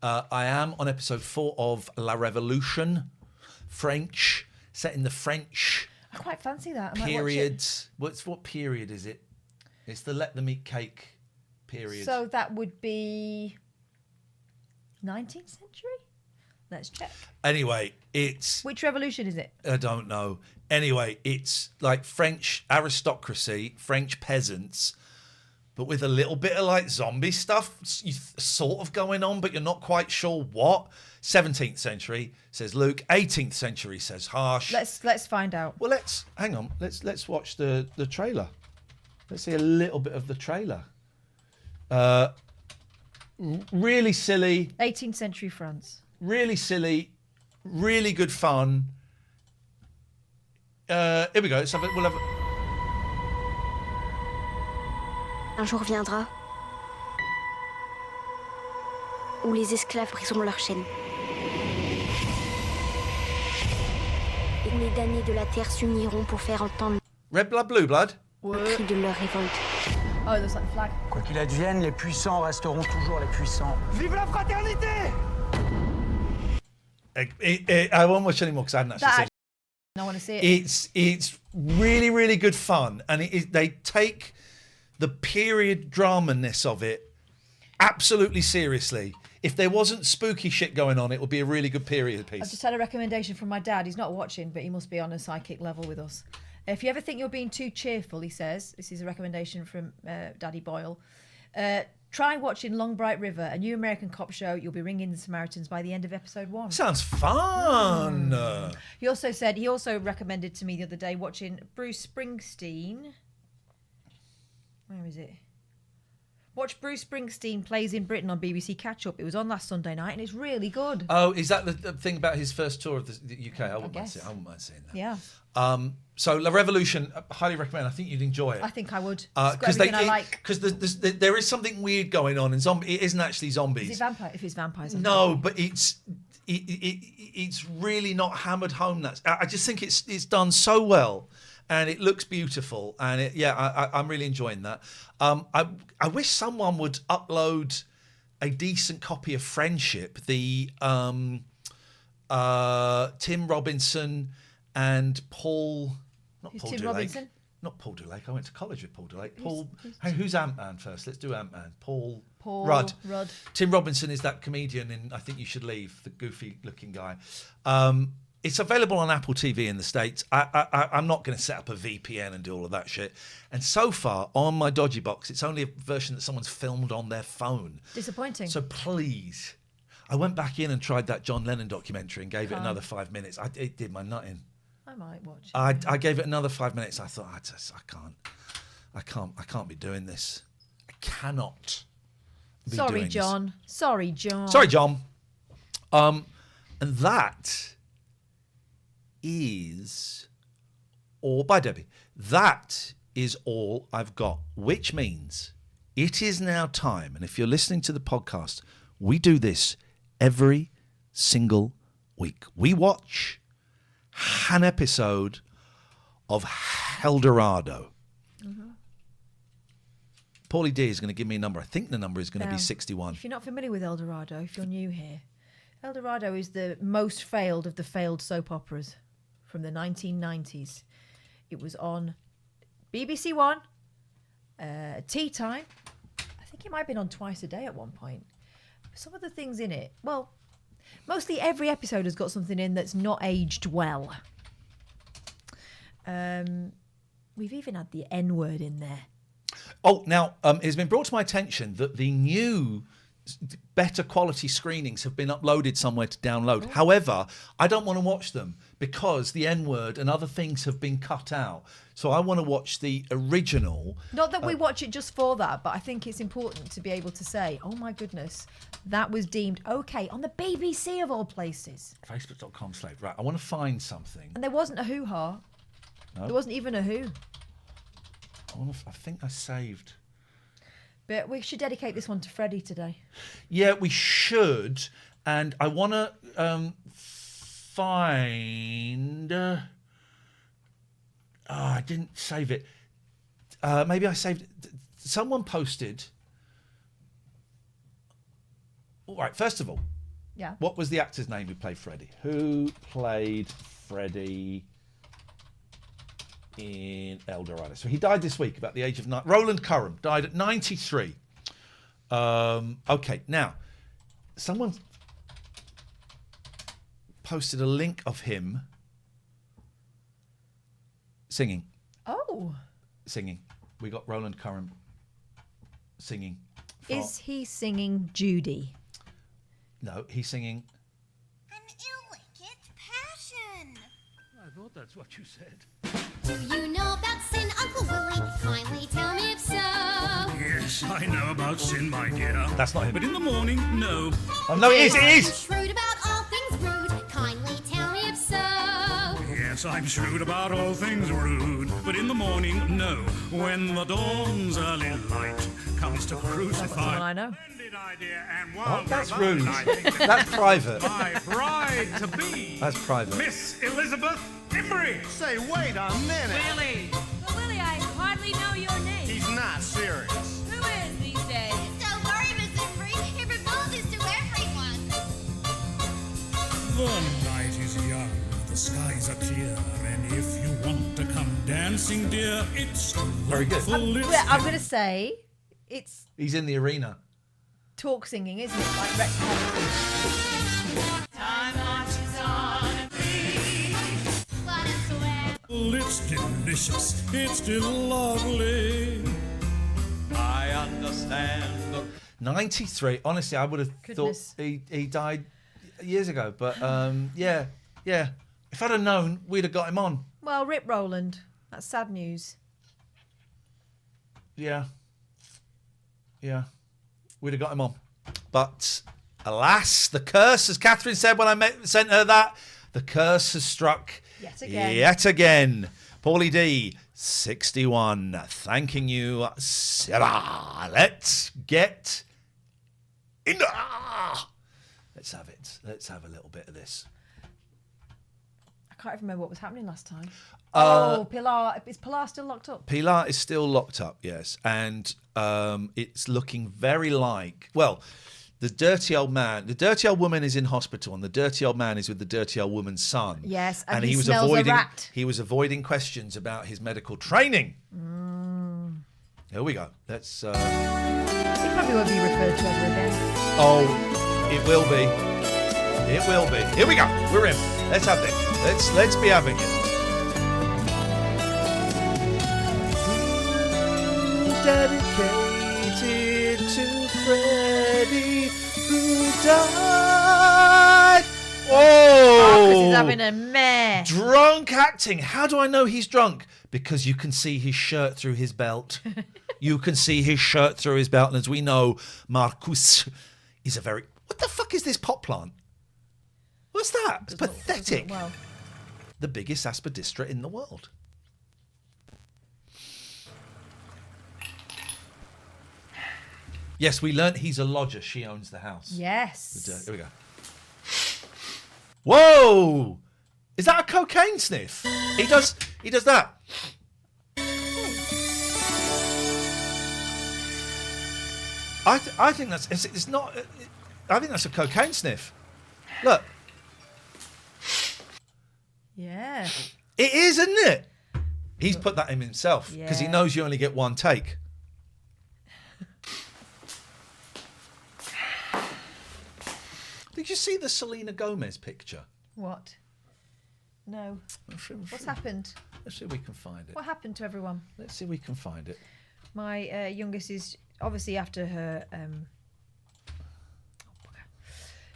A: I am on episode 4 of La Revolution, French, set in the French
B: I quite fancy that. I might watch it.
A: periods. What period is it? It's the Let Them Eat Cake period.
B: So that would be 19th century? Let's check.
A: Anyway, it's...
B: Which revolution is it?
A: I don't know. Anyway, it's like French aristocracy, French peasants, but with a little bit of like zombie stuff sort of going on, but you're not quite sure what. 17th century, says Luke. 18th century, says Harsh.
B: Let's find out.
A: Well, hang on. Let's watch the trailer. Let's see a little bit of the trailer. Really silly.
B: 18th century France.
A: Really silly. Really good fun. Here we go. So we'll have.
F: Un jour viendra où les esclaves briseront leurs chaînes. les damnés de la terre s'uniront pour faire entendre
A: Red blood, blue blood.
F: le cri de leur révolte.
B: Oh, it looks like the flag.
G: Quoi qu'il advienne, les puissants resteront toujours les puissants. Vive la fraternité!
A: I won't watch anymore because I hadn't actually seen it.
B: I want to see it.
A: It's really, really good fun, and they take the period drama-ness of it absolutely seriously. If there wasn't spooky shit going on, it would be a really good period
B: I've
A: piece.
B: just had a recommendation from my dad. He's not watching, but he must be on a psychic level with us. If you ever think you're being too cheerful, he says, this is a recommendation from Daddy Boyle, try watching Long Bright River, a new American cop show. You'll be ringing the Samaritans by the end of episode 1.
A: Sounds fun.
B: He also recommended to me the other day watching Bruce Springsteen. Where is it? Watch Bruce Springsteen Plays in Britain on BBC Catch Up. It was on last Sunday night and it's really good.
A: Oh, is that the thing about his first tour of the UK? I wouldn't mind seeing that.
B: Yeah.
A: So La Revolution, highly recommend. I think you'd enjoy it.
B: I think I would.
A: Because
B: I like.
A: Because there is something weird going on in zombie. It isn't actually zombies.
B: Is it vampire? If it's vampires.
A: No, but it's really not hammered home. I just think it's done so well, and it looks beautiful, and I'm really enjoying that. I wish someone would upload a decent copy of Friendship, the Tim Robinson and Paul.
B: Who's Tim Robinson?
A: Not Paul Dulake. I went to college with Paul Dulake. Who's Ant-Man first? Let's do Ant-Man. Paul Rudd. Tim Robinson is that comedian in I Think You Should Leave, the goofy-looking guy. It's available on Apple TV in the States. I'm not going to set up a VPN and do all of that shit. And so far, on my dodgy box, it's only a version that someone's filmed on their phone.
B: Disappointing.
A: So please. I went back in and tried that John Lennon documentary and gave it another 5 minutes. It did my nut in.
B: I might watch it.
A: I gave it another 5 minutes. I thought, I can't be doing this. I cannot be doing
B: John.
A: this.
B: Sorry, John.
A: Sorry, John. And that is all. Bye, Debbie. That is all I've got, which means it is now time. And if you're listening to the podcast, we do this every single week. We watch an episode of Eldorado. Mm-hmm. Paulie D is going to give me a number. I think the number is going to be 61.
B: If you're not familiar with Eldorado, if you're new here, Eldorado is the most failed of the failed soap operas from the 1990s. It was on BBC One, tea time. I think it might have been on twice a day at one point. Some of the things in it, well, mostly every episode has got something in that's not aged well. We've even had the N-word in there.
A: Oh, now, it has been brought to my attention that the new better quality screenings have been uploaded somewhere to download. However, I don't want to watch them because the N-word and other things have been cut out. So I want to watch the original.
B: Not that we watch it just for that, but I think it's important to be able to say, oh my goodness, that was deemed okay on the BBC of all places.
A: Facebook.com/. Right, I want to find something.
B: And there wasn't a hoo-ha.
A: No?
B: There wasn't even a who.
A: I think I saved.
B: But we should dedicate this one to Freddie today.
A: Yeah, we should. And I want to find... I didn't save it. Maybe I saved it. Someone posted... All right, first of all,
B: yeah.
A: What was the actor's name who played Freddie? Who played Freddie in Eldorado? So he died this week, about the age of 9. Roland Curran died at 93. Okay, now, someone posted a link of him singing.
B: Oh.
A: Singing. We got Roland Curran singing.
B: Is he singing Judy?
A: No, he's singing...
H: An ill-wicked passion.
A: I thought that's what you said.
H: Do you know about sin, Uncle Willie? Kindly tell me if so.
I: Yes, I know about sin, my dear.
A: That's not him.
I: But in the morning, no.
A: Oh, no, it is!
H: Shrewd about all things rude. Kindly tell me if so.
I: Yes, I'm shrewd about all things rude. But in the morning, no. When the dawn's early light comes to crucify...
B: I know.
I: Splendid idea, and while
A: That's
I: we're
A: rude.
I: about it, I think
A: That's private.
I: my bride to be.
A: That's private.
I: Miss Elizabeth Embry!
G: Say, wait a minute.
I: Willie!
J: But Willie, I hardly know your name.
G: He's not serious.
J: Who is these days?
H: Don't worry, Miss Embry. He proposes to everyone.
I: The night is young, the skies are clear, and if you want to come dancing, dear, it's
A: Very good.
B: I'm going to say it's
A: He's in the arena.
B: talk singing, isn't it? Like Rex Harrison.
J: Time marches on and
H: What a sweat.
I: It's delicious, it's still lovely.
K: I understand.
A: 93. Honestly, I would have
B: Goodness.
A: thought he died years ago. But yeah. If I'd have known, we'd have got him on.
B: Well, Rip Rowland. That's sad news.
A: Yeah. We'd have got him on. But alas, the curse, as Catherine said when I sent her that, the curse has struck
B: Yet again.
A: Paulie D, 61. Thanking you, Sarah. Let's get in. Let's have it. Let's have a little bit of this.
B: I can't even remember what was happening last time.
A: Uh,
B: Pilar. Is Pilar still locked up?
A: Pilar is still locked up, yes. And it's looking very like, well, the dirty old woman is in hospital, and the dirty old man is with the dirty old woman's son.
B: Yes, and
A: he
B: he
A: was
B: smells a
A: avoiding
B: rat.
A: He was avoiding questions about his medical training. Here we go. Let's
B: He probably won't be referred to ever again.
A: oh, it will be. It will be. Here we go. We're in. Let's have this. Let's be having it. Dedicated to Freddie who died. Oh,
B: Because he's having a meh.
A: drunk acting. How do I know he's drunk? Because you can see his shirt through his belt. You can see his shirt through his belt. And as we know, Marcus is a very... What the fuck is this pot plant? What's that? It's pathetic.
B: Well,
A: The biggest aspidistra in the world. Yes, we learnt he's a lodger. She owns the house.
B: yes.
A: Here we go. Whoa! Is that a cocaine sniff? He does that. I think that's it's not. I think that's a cocaine sniff. Look,
B: Yeah.
A: it is, isn't it? He's put that in himself because he
B: Yeah.
A: knows you only get one take. Did you see the Selena Gomez picture?
B: What? No. What's
A: happened?
B: happened?
A: Let's see if we can find it.
B: What happened to everyone?
A: Let's see if we can find it.
B: My youngest is obviously after her.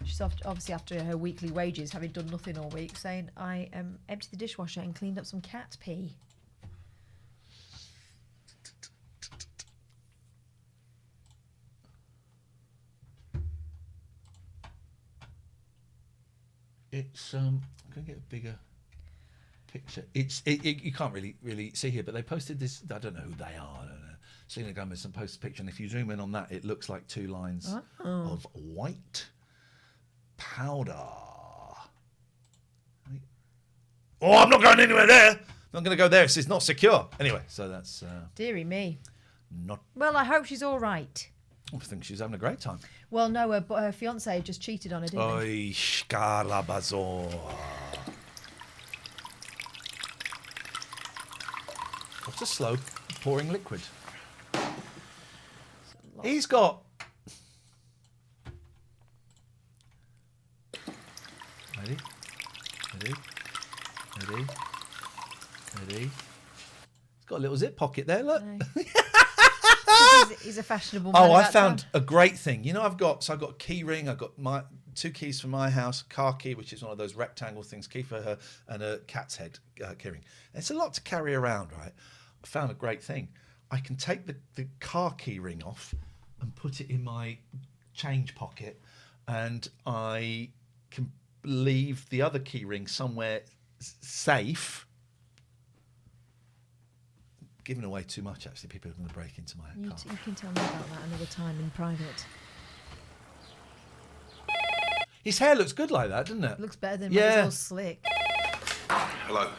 B: She's obviously after her weekly wages, having done nothing all week, saying, I emptied the dishwasher and cleaned up some cat pee.
A: It's I'm gonna get a bigger picture. You can't really see here, but they posted this. I don't know who they are. I don't know. Selena Gomez posted a picture, and if you zoom in on that, it looks like two lines of white powder. Oh, I'm not going anywhere there. I'm not going to go there. It's not secure. Anyway, so that's
B: Deary me.
A: not.
B: Well, I hope she's all right.
A: I think she's having a great time.
B: Well, no, her fiance just cheated on her, didn't he?
A: Oi, Scalabazor. What's a slow pouring liquid? He's got. Ready? He's got a little zip pocket there, look.
B: No. He's a fashionable man.
A: Oh, I
B: about
A: found
B: town.
A: a great thing. You know, I've got a key ring. I've got my 2 keys for my house, car key, which is one of those rectangle things, key for her, and a cat's head key ring. It's a lot to carry around, right? I found a great thing. I can take the car key ring off and put it in my change pocket, and I can leave the other key ring somewhere safe. Giving away too much, actually. People are going to break into my
B: You
A: car.
B: you can tell me about that another time in private.
A: His hair looks good like that, doesn't it?
B: Looks better than
A: Yeah.
B: when it's all slick.
L: Hello.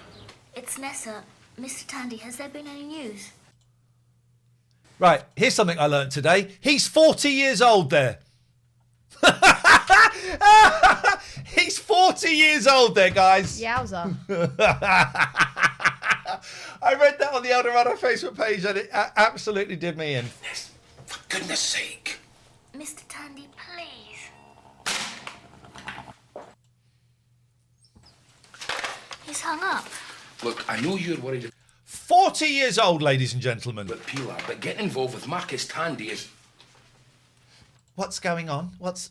H: It's Nessa. Mr. Tandy, has there been any news?
A: Right, here's something I learned today. He's 40 years old there. He's 40 years old there, guys.
B: Yowza.
A: I read that on the Eldorado Facebook page and it absolutely did me in.
E: For goodness sake.
H: Mr. Tandy, please. He's hung up.
E: Look, I know you're worried
A: 40 years old, ladies and gentlemen.
E: about Pilar, but getting involved with Marcus Tandy is...
A: What's going on? What's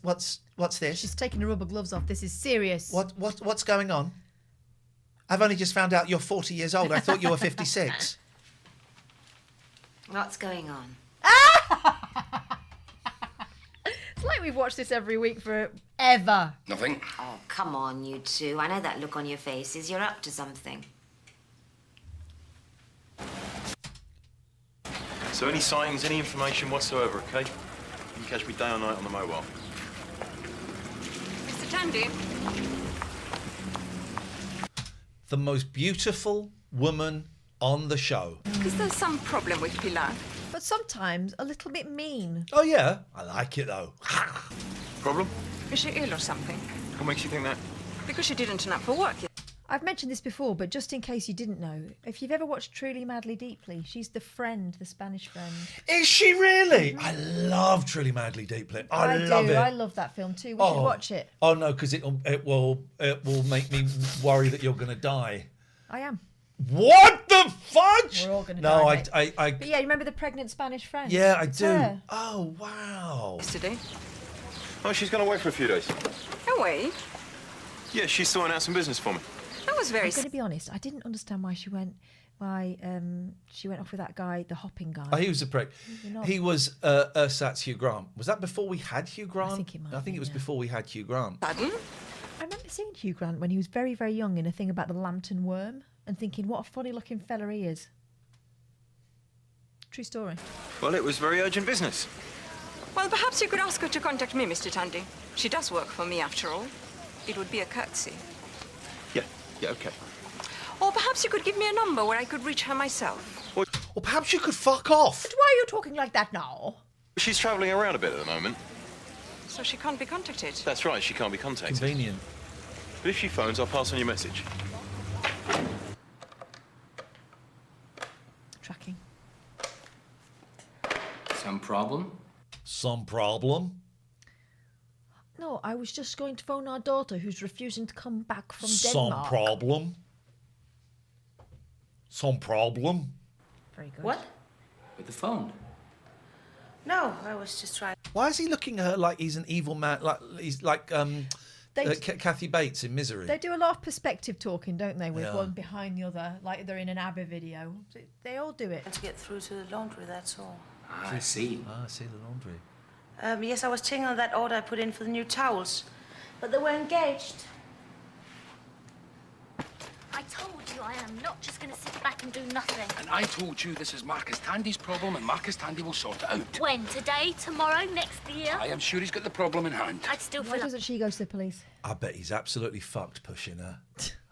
A: this?
B: She's taking the rubber gloves off. This is serious.
A: What's going on? I've only just found out you're 40 years old. I thought you were 56.
L: What's going on?
B: It's like we've watched this every week forever.
E: Nothing.
L: Oh, come on, you two. I know that look on your faces. You're up to something.
M: So any sightings, any information whatsoever, okay? You can catch me day or night on the mobile.
J: Mr. Tandy?
A: The most beautiful woman on the show.
J: Is there some problem with Pilar?
B: But sometimes a little bit mean.
A: Oh, yeah. I like it, though.
M: Problem?
J: Is she ill or something?
M: What makes you think that?
J: Because she didn't turn up for work.
B: I've mentioned this before, but just in case you didn't know, if you've ever watched Truly Madly Deeply, she's the friend, the Spanish friend.
A: Is she really? I love Truly Madly Deeply. I love
B: do.
A: it.
B: I love that film too. We should watch it.
A: Oh no, because it will make me worry that you're going to die.
B: I am.
A: What the fudge?
B: We're all going to
A: no,
B: die.
A: I.
B: But yeah, you remember the pregnant Spanish friend?
A: Yeah, I
B: It's
A: do.
B: her.
A: Oh wow.
J: Yesterday?
M: Oh, she's gone away for a few days.
J: Away?
M: Yeah, she's sorting out some business for me.
J: That was very...
B: I'm going to be honest. I didn't understand why she went off with that guy, the hopping guy.
A: Oh, he was a prick.
B: You're not.
A: He was Ursat's Hugh Grant. Was that before we had Hugh Grant?
B: I think
A: it was
B: yeah.
A: before we had Hugh Grant.
J: Pardon?
B: I remember seeing Hugh Grant when he was very, very young in a thing about the lantern worm and thinking, what a funny looking fella he is. True story.
M: Well, it was very urgent business.
J: Well, perhaps you could ask her to contact me, Mr. Tandy. She does work for me, after all. It would be a courtesy.
M: Yeah, okay.
J: Or perhaps you could give me a number where I could reach her myself.
A: Or perhaps you could fuck off.
B: But why are you talking like that now?
M: She's travelling around a bit at the moment.
J: So she can't be contacted.
M: That's right, she can't be contacted.
A: Convenient.
M: But if she phones, I'll pass on your message.
B: Tracking.
E: Some problem?
A: Some problem?
B: No, I was just going to phone our daughter who's refusing to come back from
A: Some
B: Denmark.
A: problem? Some problem?
B: Very good.
L: What?
E: With the phone?
L: No, I was just trying.
A: Why is he looking at her like he's an evil man? Like he's like Kathy Bates in Misery.
B: They do a lot of perspective talking, don't they, with
A: Yeah.
B: one behind the other, like they're in an ABBA video. They all do it.
C: To get through to the laundry, that's all.
E: I see.
A: I see the laundry.
C: Yes, I was checking on that order I put in for the new towels, but they were engaged.
H: I told you I am not just going to sit back and do nothing.
E: And I told you this is Marcus Tandy's problem and Marcus Tandy will sort it out.
H: When? Today? Tomorrow? Next year?
E: I am sure he's got the problem in hand.
H: I'd still
B: Why
H: feel like...
B: doesn't she go to the police?
A: I bet he's absolutely fucked pushing her.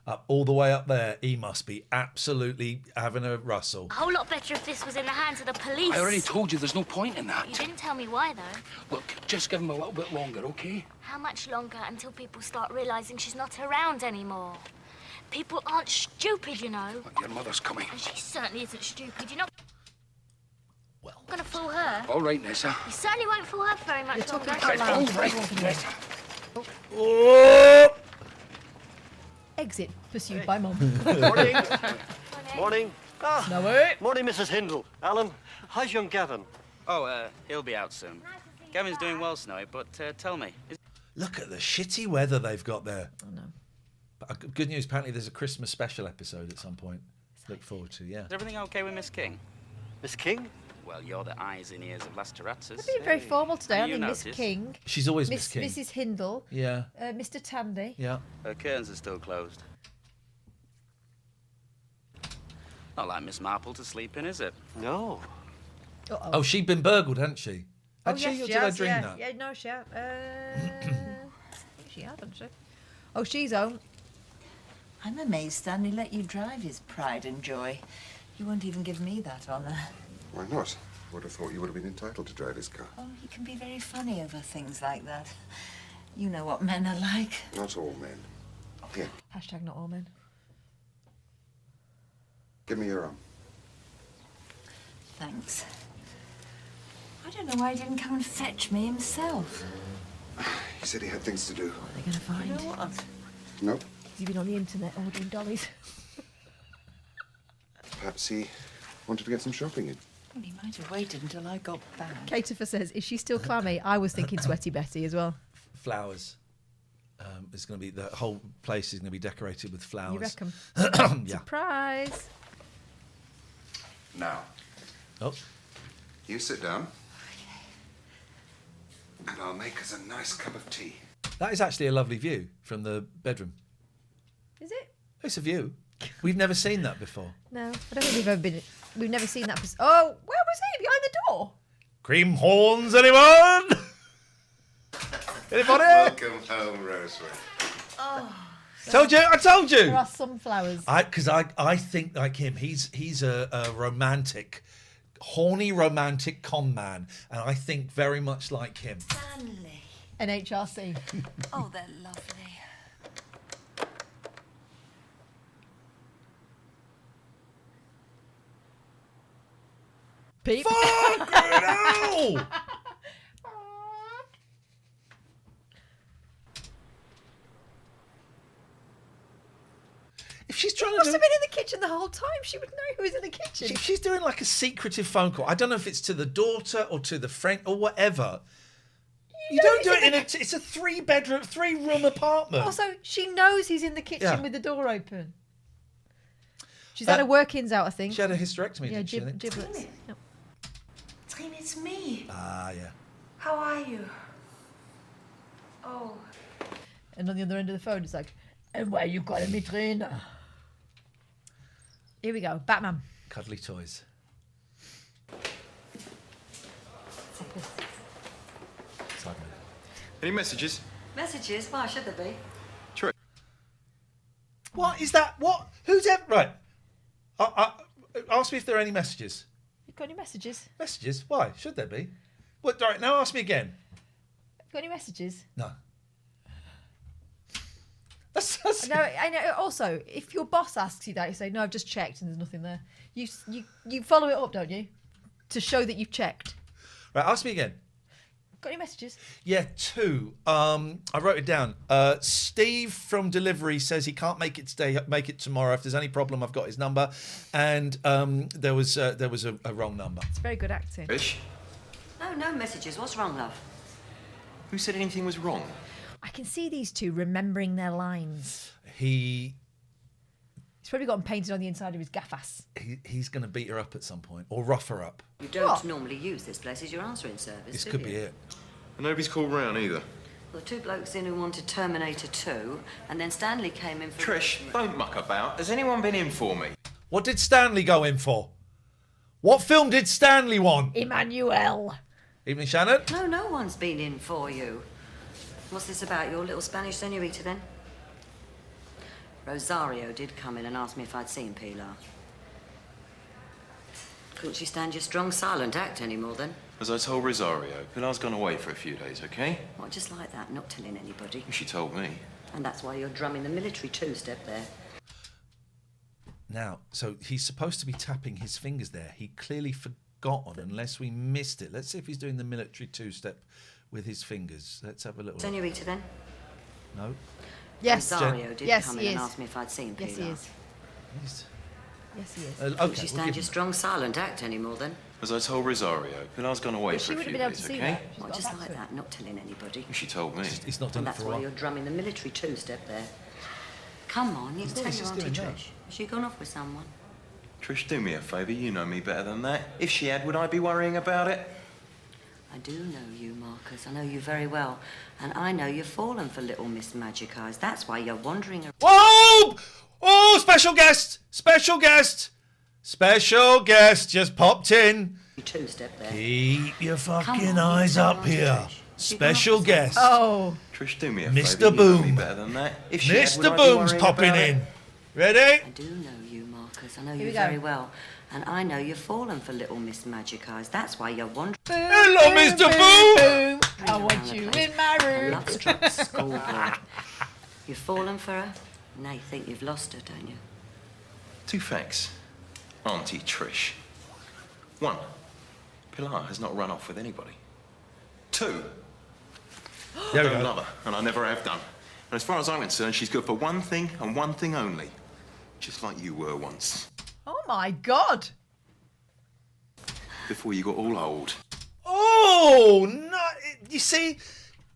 A: Up all the way up there, he must be absolutely having a rustle.
H: A whole lot better if this was in the hands of the police.
E: I already told you there's no point in that.
H: You didn't tell me why, though.
E: Look, just give him a little bit longer, okay?
H: How much longer until people start realising she's not around anymore? People aren't stupid, you know.
E: Look, your mother's coming.
H: And she certainly isn't stupid. You're not
A: Well,
H: going to fool her.
E: All right, Nessa.
H: You certainly won't fool her for very much
B: You're
H: longer.
B: talking out loud.
E: All right, Nessa.
A: oh!
B: Exit pursued by Mum.
N: Morning. Morning.
B: Snowy.
N: Morning, Mrs. Hindle. Alan, how's young Gavin?
O: Oh, he'll be out soon. Gavin's doing well, Snowy, but tell me.
A: Look at the shitty weather they've got there.
B: Oh, no.
A: But good news, apparently there's a Christmas special episode at some point. Look forward to, yeah.
O: Is everything okay with Miss King?
N: Miss King?
O: Well, you're the eyes and ears of Las Terrazzas.
B: They're being very formal today, aren't
O: You
B: they? Miss
O: noticed.
B: King.
A: She's always Miss King.
B: Mrs. Hindle.
A: Yeah.
B: Mr. Tandy.
A: Yeah.
O: Her curtains are still closed. Not like Miss Marple to sleep in, is it?
N: No.
B: Uh-oh.
A: Oh, she'd been burgled, hadn't she?
B: Oh,
A: Had she,
B: yes,
A: or
B: she
A: did I
B: has,
A: dream
B: yeah.
A: that?
B: Yeah, no, she has. I think she has, hasn't she? Oh, she's home.
P: I'm amazed Stanley let you drive his pride and joy. You won't even give me that honor.
Q: Why not? Would have thought you would have been entitled to drive his car.
P: Oh, he can be very funny over things like that. You know what men are like.
Q: Not all men. Here,
B: Hashtag not all men.
Q: give me your arm.
P: Thanks. I don't know why he didn't come and fetch me himself.
Q: He said he had things to do.
B: What are they going to find?
P: You know what?
Q: Nope.
B: He's been on the internet ordering dollies.
Q: Perhaps he wanted to get some shopping in.
P: Well, he might have waited until I got back.
B: Caterfer says, is she still clammy? I was thinking Sweaty Betty as well.
A: Flowers. It's going to be, the whole place is going to be decorated with flowers.
B: You reckon?
A: Yeah.
B: Surprise.
Q: Now,
A: Oh,
Q: you sit down. And I'll make us a nice cup of tea.
A: that is actually a lovely view from the bedroom.
B: Is it?
A: It's a view. We've never seen that before.
B: No, I don't think we've ever been. We've never seen that. Oh, where was he? Behind the door?
A: Cream horns, anyone? Anybody?
Q: Welcome home, Rosemary.
B: Oh.
A: I told you.
B: There are sunflowers.
A: Because I think like him. He's a romantic, horny romantic con man, and I think very much like him.
P: Stanley.
B: NHRC.
P: Oh, they're lovely.
B: Peep.
A: Fuck no! If she's trying to
B: Must
A: do,
B: have been in the kitchen the whole time. She would know who was in the kitchen.
A: if she's doing like a secretive phone call, I don't know if it's to the daughter or to the friend or whatever. You don't do it in it's a 3-room apartment.
B: Also, she knows he's in the kitchen
A: Yeah.
B: with the door open. She's had her work-ins out, I think.
A: She had a hysterectomy,
B: Yeah,
A: didn't she? I think?
B: giblets. Yep.
C: Trine, it's me.
A: Ah, yeah.
C: How are you? Oh.
B: And on the other end of the phone, it's like, and why you calling me Trina? Here we go. Batman.
A: Cuddly toys. Side minute.
M: Any messages?
P: Messages? Why should there be?
M: True.
A: What is that? What? Who's ever... Right. Ask me if there are any messages.
B: You got any messages?
A: Messages? Why? Should there be? What? All right, now ask me again.
B: Got any messages?
A: No.
B: No, I know. Also, if your boss asks you that, you say, "No, I've just checked and there's nothing there." You follow it up, don't you, to show that you've checked?
A: Right, ask me again.
B: Got any messages?
A: Yeah, 2. I wrote it down. Steve from delivery says he can't make it today. Make it tomorrow. If there's any problem, I've got his number. And there was a wrong number.
B: It's very good acting.
M: Ish?
P: No messages. What's wrong, love?
M: Who said anything was wrong?
B: I can see these two remembering their lines.
A: He's
B: probably got them painted on the inside of his gaff-ass.
A: He's going to beat her up at some point or rough her up.
P: You don't normally use this place as your answering service,
A: This
P: do
A: could
P: you?
A: be it.
M: And nobody's called round either.
P: Well, 2 blokes in who wanted Terminator 2, and then Stanley came in for...
M: Trish, don't muck about. Has anyone been in for me?
A: What did Stanley go in for? What film did Stanley want?
B: Emmanuel.
A: Evening, Shannon.
P: No one's been in for you. What's this about, your little Spanish senorita, then? Rosario did come in and ask me if I'd seen Pilar. Couldn't she stand your strong, silent act anymore, then?
M: As I told Rosario, Pilar's gone away for a few days, okay?
P: What, just like that, not telling anybody?
M: She told me.
P: And that's why you're drumming the military two-step there.
A: Now, so he's supposed to be tapping his fingers there. He clearly forgotten, unless we missed it. Let's see if he's doing the military 2-step with his fingers. Let's have a little...
P: Senorita, then?
A: No.
B: Yes.
P: Rosario did
B: Yes,
P: come
B: he
P: in and
B: is.
P: ask me if I'd seen Pilar.
B: Yes, he is.
A: He's...
B: Yes, he is.
P: Couldn't
A: okay,
P: she
A: we'll
P: stand
A: give
P: your
A: him-
P: strong, silent act anymore, then?
M: As I told Rosario, Pilar's gone away
B: But
M: for
B: she
M: a
B: wouldn't
M: few
B: have been able to
M: days,
B: see
M: okay?
B: that.
P: What, just like that, not telling anybody?
M: She told me.
A: He's not done
P: And
A: it
P: that's
A: for a
P: why
A: while.
P: you're drumming the military two-step there. Come on, you
A: He's
P: tell
A: always
P: your
A: just
P: Auntie
A: doing that.
P: Trish. Has she gone off with someone?
M: Trish, do me a favour. You know me better than that. If she had, would I be worrying about it?
P: I do know you, Marcus. I know you very well. And I know you've fallen for little Miss Magic Eyes. That's why you're wandering around.
A: Whoa! Oh, special guest! Special guest! Special guest just popped in.
P: Two-step there.
A: Keep your
P: Come
A: fucking
P: on,
A: eyes
P: you
A: up
P: tell
A: here.
P: Auntie Trish.
A: Special guest.
B: Oh.
M: Trish, do me a
A: Mr.
M: favour. You know me
A: Boom.
M: better than that. If she had, would
A: Mr.
M: I be
A: Boom's
M: worrying
A: popping
M: about
A: in.
M: it?
A: Ready?
P: I do know you, Marcus. I know
B: Here
P: you
B: we go.
P: very well. And I know you've fallen for little Miss Magic Eyes. That's why you're wondering.
A: Hello, Mr. Boom!
B: I want you in my room.
P: Love-struck schoolboy. You've fallen for her? Now you think you've lost her, don't you?
M: 2 facts, Auntie Trish. 1, Pilar has not run off with anybody. 2, I
A: There we
M: don't
A: go.
M: love her, and I never have done. And as far as I'm concerned, she's good for one thing and one thing only. Just like you were once,
B: Oh my God.
M: before you got all old.
A: Oh, no. You see,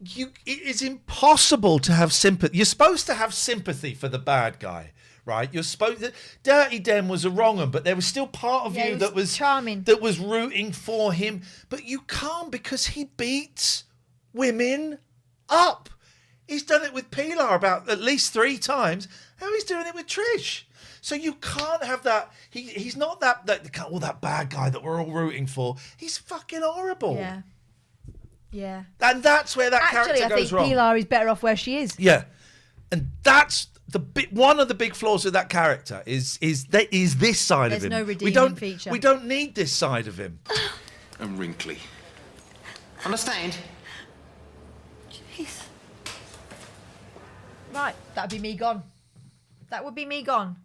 A: it is impossible to have sympathy. You're supposed to have sympathy for the bad guy, right? You're supposed to. Dirty Den was a wrong one, but there was still part of
B: Yeah,
A: you
B: he
A: that was
B: charming.
A: that was rooting for him. But you can't because he beats women up. He's done it with Pilar about at least 3 times. Now he's doing it with Trish. So you can't have that. He's not that bad guy that we're all rooting for. He's fucking horrible.
B: Yeah. Yeah.
A: And that's where that
B: Actually,
A: character
B: I
A: goes
B: think
A: wrong.
B: Pilar is better off where she is.
A: Yeah, and that's one of the big flaws of that character is this side
B: There's
A: of him.
B: no redeeming feature.
A: We don't need this side of him.
M: And wrinkly. Understand?
B: Jeez. Right, that'd be me gone. That would be me gone.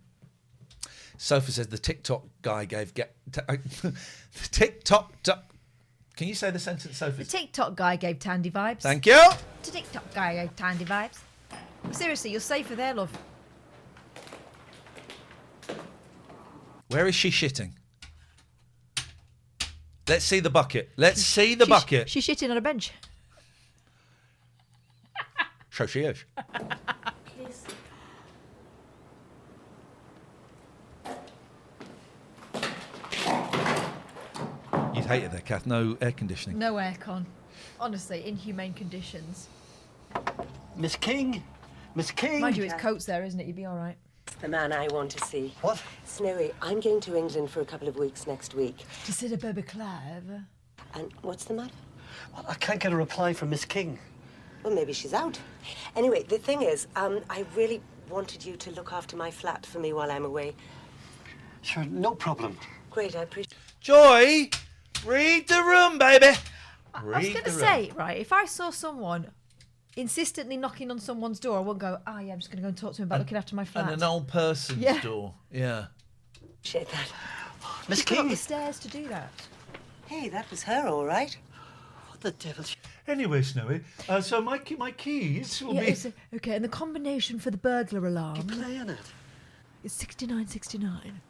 A: Sophie says the TikTok guy gave the TikTok. Can you say the sentence, Sophie?
B: The TikTok guy gave Tandy vibes.
A: Thank you.
B: The TikTok guy gave Tandy vibes. Seriously, you're safer there, love.
A: Where is she shitting? Let's see the bucket. Let's see the bucket.
B: She's shitting on a bench.
A: So she is. You'd hate it there, Kath. No air conditioning.
B: No aircon. Honestly, inhumane conditions.
N: Miss King? Miss King?
B: Mind you, it's coats there, isn't it? You'd be all right.
R: The man I want to see.
N: What?
R: Snowy, I'm going to England for a couple of weeks next week.
B: To sit a Bobby Clive.
R: And what's the matter?
N: Well, I can't get a reply from Miss King.
R: Well, maybe she's out. Anyway, the thing is, I really wanted you to look after my flat for me while I'm away.
N: Sure, no problem.
R: Great, I appreciate.
A: Joy, read the room, baby.
B: I was going to say, right, if I saw someone insistently knocking on someone's door, I wouldn't go, oh, yeah, I'm just going to go and talk to him about looking after my flat.
A: And an old person's
B: Yeah.
A: door. Yeah.
R: Appreciate that.
N: Miss
B: She got up
N: King?
B: the stairs to do that.
R: Hey, that was her, all right.
N: What the devil?
A: Anyway, Snowy, so my keys will
B: Yeah,
A: be...
B: okay, and the combination for the burglar alarm
N: Keep playing it.
B: is 6969.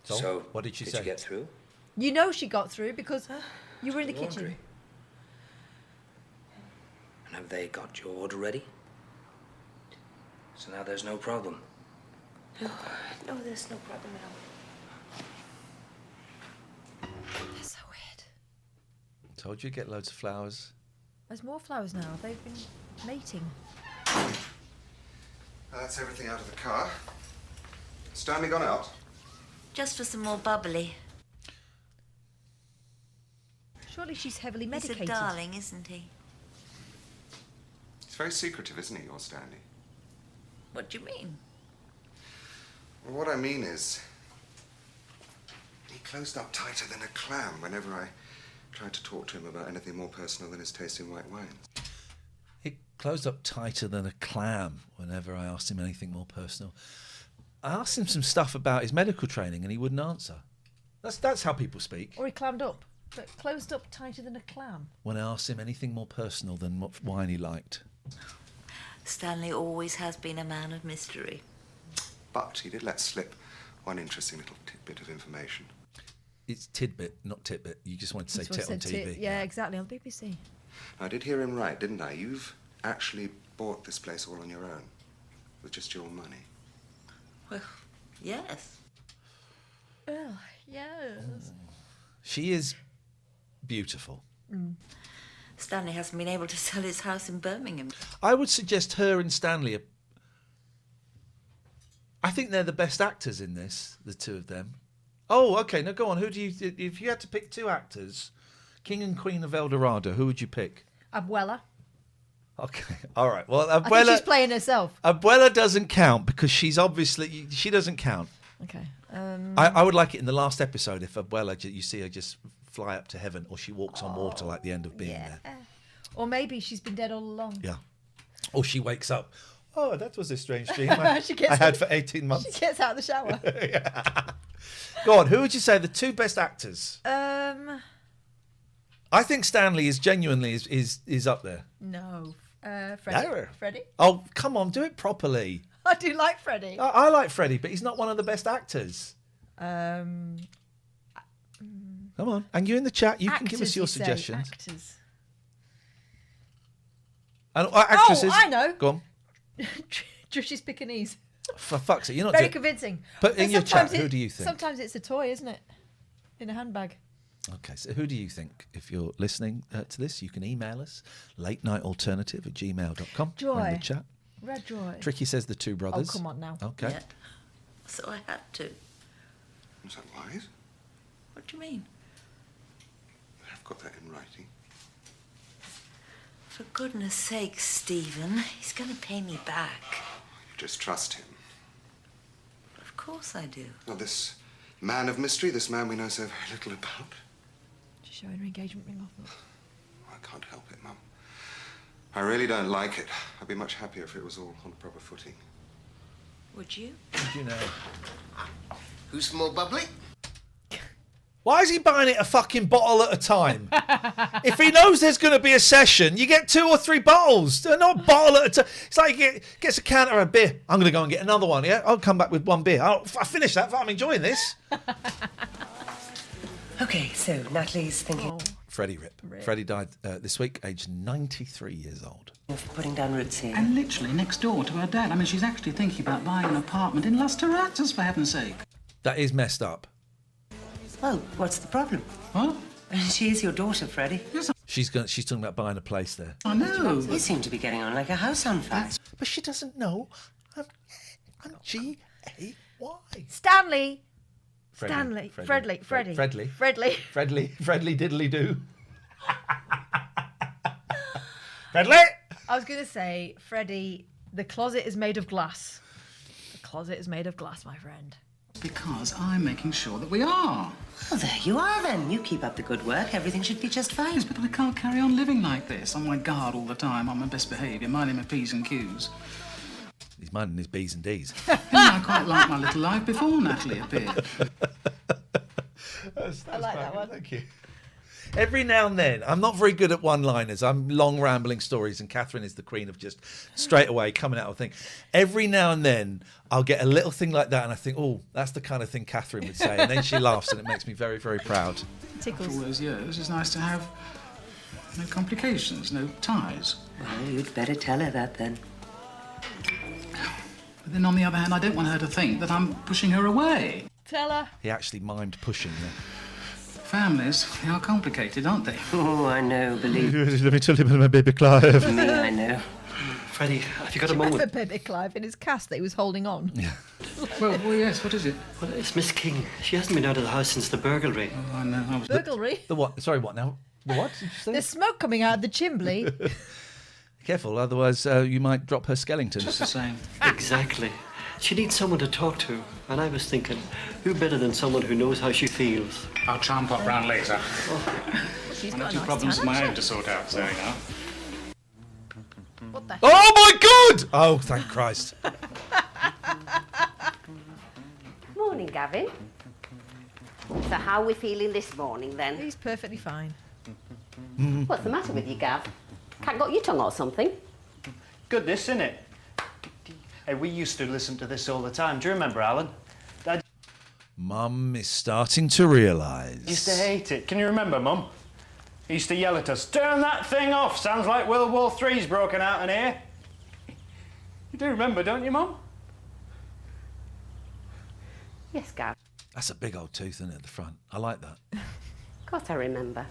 A: So, what did she say?
S: Did you get through?
B: You know she got through because you were in the kitchen.
S: Laundry. And have they got your order ready? So now there's no problem.
R: No, there's no problem at all.
B: That's so weird.
A: Told you get loads of flowers.
B: There's more flowers now. They've been mating.
Q: That's everything out of the car. Stanley gone out?
L: Just for some more bubbly.
B: Surely she's heavily
L: He's a
B: medicated.
L: darling, isn't he?
Q: He's very secretive, isn't he, your Stanley?
L: What do you mean?
Q: Well, what I mean is, he closed up tighter than a clam whenever I tried to talk to him about anything more personal than his taste in white wines.
A: He closed up tighter than a clam whenever I asked him anything more personal. I asked him some stuff about his medical training and he wouldn't answer. That's how people speak.
B: Or he clammed up, but closed up tighter than a clam.
A: When I asked him anything more personal than what wine he liked.
L: Stanley always has been a man of mystery.
Q: But he did let slip one interesting little tidbit of information.
A: It's tidbit, not titbit. You just wanted to say
B: That's what I
A: tit on
B: said,
A: TV.
B: yeah, exactly, on BBC.
Q: I did hear him right, didn't I? You've actually bought this place all on your own, with just your money.
L: Well, yes.
B: Oh, yes.
A: She is beautiful.
L: Stanley hasn't been able to sell his house in Birmingham.
A: I would suggest her and Stanley I think they're the best actors in this, the two of them. Oh, okay, now go on. Who do you... If you had to pick 2 actors, King and Queen of Eldorado, who would you pick?
B: Abuela.
A: Okay, all right. Well,
B: I think
A: Abuela,
B: she's playing herself.
A: Abuela doesn't count because she doesn't count.
B: Okay.
A: I would like it in the last episode if Abuela, you see her just fly up to heaven, or she walks on water like the end of being there.
B: Or maybe she's been dead all along.
A: Yeah. Or she wakes up. Oh, that was a strange dream I had for 18 months.
B: She gets out of the shower.
A: Go on. Who would you say are the two best actors? I think Stanley is genuinely is up there.
B: No. Freddie.
A: No.
B: Freddie?
A: Oh, come on, do it properly.
B: I do like Freddie.
A: I like Freddie, but he's not one of the best actors.
B: Um,
A: Come on, and you in the chat, you can
B: actors,
A: give us your
B: you say,
A: suggestions.
B: Actors.
A: And actresses.
B: Oh, I know.
A: Go on.
B: Trish's Pekingese.
A: For fuck's sake, you're not
B: Very
A: doing-
B: convincing.
A: But in
B: And
A: your chat,
B: sometimes
A: who do you think?
B: Sometimes it's a toy, isn't it? In a handbag.
A: Okay, so who do you think? If you're listening to this, you can email us, latenighalternative@gmail.com.
B: Joy.
A: Or in the chat.
B: Red Joy.
A: Tricky says the two brothers.
B: Oh, come on now.
A: Okay.
P: Yeah. So I had to.
Q: Is that wise?
P: What do you mean?
Q: I've got that in writing.
P: For goodness sake, Stephen, he's going to pay me back.
Q: You just trust him.
P: Of course I do.
Q: Now, this man of mystery, this man we know so very little about.
B: She's showing her engagement ring off.
Q: I can't help it, Mum. I really don't like it. I'd be much happier if it was all on a proper footing.
P: Would you?
A: You know.
T: Who's more bubbly?
A: Why is he buying it a fucking bottle at a time? If he knows there's going to be a session, you get 2 or 3 bottles. Not a bottle at a time. It's like he gets a counter of beer. I'm going to go and get another one, yeah? I'll come back with 1 beer. I finished that. I'm enjoying this.
R: Okay, so Natalie's thinking
A: Freddie Rip. Freddie died this week, aged 93 years old.
R: of putting down roots here.
I: And literally next door to her dad. I mean, she's actually thinking about buying an apartment in Las Terrazas, for heaven's sake.
A: That is messed up.
R: Well, what's the problem?
I: What?
R: She is your daughter, Freddie.
A: She's talking about buying a place there.
I: I know.
R: You seem to be getting on like a house on fire.
A: But she doesn't know. I'm G-A-Y.
B: Stanley.
A: Freddie.
B: Stanley.
A: Freddie.
B: Freddie.
A: Fredley.
B: Fredley.
A: Fredley diddly do. Fredley!
B: I was going to say, Freddie, the closet is made of glass. The closet is made of glass, my friend.
I: Because I'm making sure that we are.
R: Well, there you are then. You keep up the good work. Everything should be just fine.
I: Yes, but I can't carry on living like this. On my guard all the time. On my best behaviour. Minding my P's and Q's.
A: He's minding his B's and D's.
I: I quite liked my little life before Natalie appeared.
B: I like that one.
A: Thank you. Every now and then, I'm not very good at one-liners. I'm long, rambling stories, and Catherine is the queen of just straight away coming out with a thing. Every now and then, I'll get a little thing like that, and I think, oh, that's the kind of thing Catherine would say. And then she laughs, and it makes me very, very proud.
I: After all those years, it's nice to have no complications, no ties.
R: Well, you'd better tell her that then.
I: But then, on the other hand, I don't want her to think that I'm pushing her away.
B: Tell her.
A: He actually mimed pushing her.
I: Families, they are complicated, aren't they?
R: Oh, I know, believe me.
A: Let me tell you about my baby Clive.
R: I know.
N: Freddie, have you got
B: Do
N: a
B: you remember
N: moment?
B: Baby Clive in his cast that he was holding on?
A: Yeah.
I: Well, yes, what is it?
N: Well, it's Miss King. She hasn't been out of the house since the burglary.
I: Oh, I know. I was...
B: Burglary?
A: The what? Sorry, what now? The what did you say?
B: There's smoke coming out of the chimney.
A: Careful, otherwise you might drop her skeleton.
I: Just the same.
N: Exactly. She needs someone to talk to. And I was thinking, who better than someone who knows how she feels?
I: I'll try and pop round later.
B: She's
I: I've
B: got
I: got
B: a
I: 2
B: nice
I: problems of
B: tan,
I: my own
B: hasn't
I: to sort out, so you know.
B: What the
A: Oh my God! Oh, thank Christ.
U: Morning, Gavin. So how are we feeling this morning, then?
B: He's perfectly fine.
U: What's the matter with you, Gav? Can't got your tongue or something?
V: Goodness, innit? Hey, we used to listen to this all the time. Do you remember, Alan? Dad
A: Mum is starting to realise.
V: used to hate it. Can you remember, Mum? He used to yell at us, "Turn that thing off! Sounds like World War III's broken out in here." You do remember, don't you, Mum?
U: Yes, Gav.
A: That's a big old tooth, isn't it, at the front? I like that.
U: Of course I remember.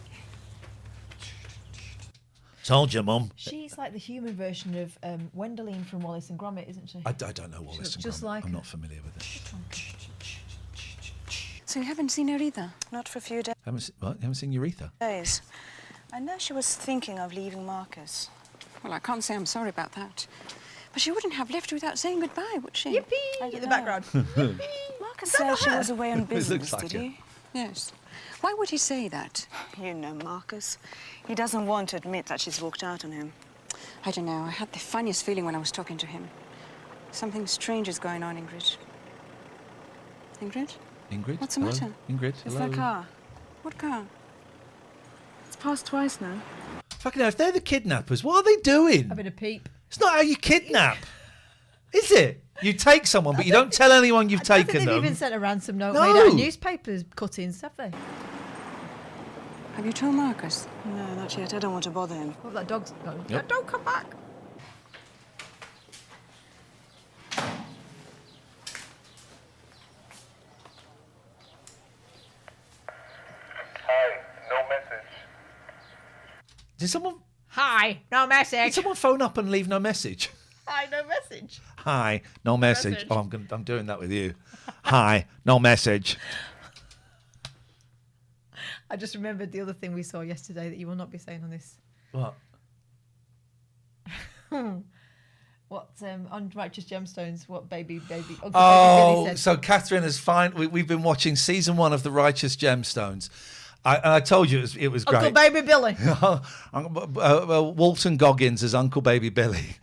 A: Told you, Mum.
B: She's like the human version of Wendeline from Wallace and Gromit, isn't she?
A: I don't know Wallace and
B: just
A: Gromit.
B: like
A: I'm
B: her.
A: not familiar with it.
J: So you haven't seen her either?
W: Not for a few
A: Haven't seen Urethra?
W: days. I know she was thinking of leaving Marcus.
J: Well, I can't say I'm sorry about that. But she wouldn't have left without saying goodbye, would she?
B: Yippee! In the background.
J: Marcus said she was away on
A: It
J: business,
A: looks like
J: did he? Yes. Why would he say that?
D: You know, Marcus. He doesn't want to admit that she's walked out on him.
J: I don't know. I had the funniest feeling when I was talking to him. Something strange is going on, Ingrid. Ingrid?
A: Ingrid?
J: What's the
A: Hello?
J: matter?
A: Ingrid,
D: It's
A: hello?
D: that car.
J: What car?
D: It's passed twice now.
A: Fucking hell, if they're the kidnappers, what are they doing?
B: Having a peep.
A: It's not how you kidnap, is it? You take someone, but you don't tell anyone you've
B: I think
A: taken
B: they've
A: them.
B: even sent a ransom note
A: No.
B: made out of newspapers cuttings, have they?
J: Have you told Marcus?
D: No, not yet. I don't want to bother him.
B: What, that dog's going?
A: Yep.
B: Don't come back.
F: Hi, no message.
A: Did someone?
B: Hi, no message.
A: Did someone phone up and leave no message?
B: Hi, no message.
A: Hi, no message. Oh, I'm doing that with you. Hi, no message.
B: I just remembered the other thing we saw yesterday that you will not be saying on this.
A: What?
B: What on Righteous Gemstones? What baby? Uncle Baby Billy
A: Oh,
B: said.
A: so Catherine has we've been watching season 1 of The Righteous Gemstones. I told you it was great.
B: Uncle Baby Billy.
A: Walton Goggins as Uncle Baby Billy,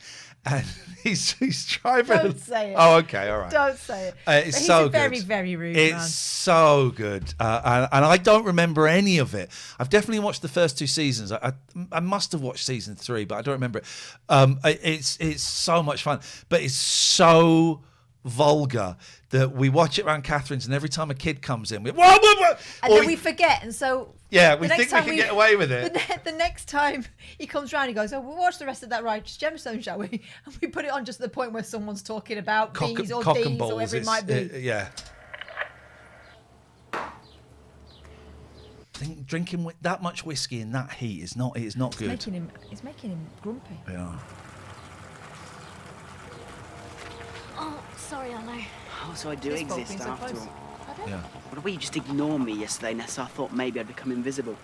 A: and he's driving.
B: Don't say it.
A: Oh, okay, all right.
B: Don't say it.
A: It's
B: He's
A: so
B: a very,
A: good.
B: very rude
A: It's
B: man.
A: so good, and I don't remember any of it. I've definitely watched the first 2 seasons. I must have watched season 3, but I don't remember it. It's so much fun, but it's so vulgar that we watch it around Catherine's, and every time a kid comes in, we
B: And then we forget, and so
A: yeah,
B: the
A: we
B: next
A: think we
B: time
A: can get away with it.
B: The next time he comes round, he goes, "Oh, we'll watch the rest of that Righteous Gemstone, shall we?" And we put it on just at the point where someone's talking about B's or
A: cock
B: D's
A: and
B: or
A: balls.
B: whatever it might be.
A: Yeah. I think drinking that much whiskey in that heat is not good.
B: It's making him grumpy.
A: Yeah.
H: Oh, sorry, I know.
W: Oh, so I do
B: His fault
W: exist
B: being so
W: after
B: close.
W: all.
H: Pardon?
A: Yeah.
W: What about you just ignored me yesterday, Nessa? I thought maybe I'd become invisible.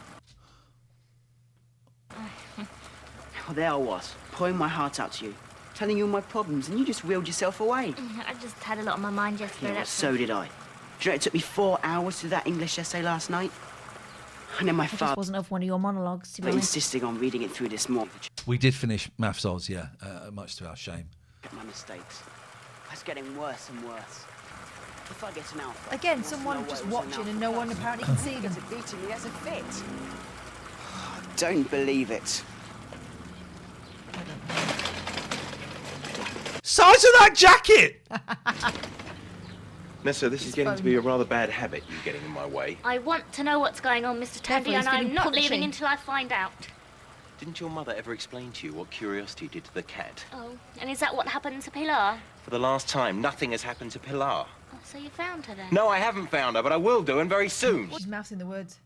W: Well, there I was, pouring my heart out to you, telling you all my problems, and you just reeled yourself away.
H: I just had a lot on my mind yesterday.
W: Yeah, well,
H: that's
W: so
H: all.
W: did I. Do you know it took me 4 hours to do that English essay last night? And then my
B: It just
W: father
B: wasn't off one of your monologues, to be honest.
W: insisting on reading it through this morning.
A: We did finish Maths Oz, yeah, much to our shame.
W: My mistakes. It's getting worse and worse. If I get an alpha,
B: Again,
W: I want to
B: someone
W: know
B: just
W: what it was an
B: watching and no one
W: alpha
B: apparently can see them.
W: It's beating me as a fit. Don't believe it.
A: Size of that jacket!
M: Nessa, this is getting to be a rather bad habit, you getting in my way.
H: I want to know what's going on, Mr. Tandy,
B: Careful, he's
H: and I'm
B: feeling
H: not
B: punchy.
H: leaving until I find out.
M: Didn't your mother ever explain to you what curiosity did to the cat?
H: Oh, and is that what happened to Pilar?
M: For the last time, nothing has happened to Pilar.
H: Oh, so you found her then?
M: No, I haven't found her, but I will do, and very soon.
B: She's mouthing the words.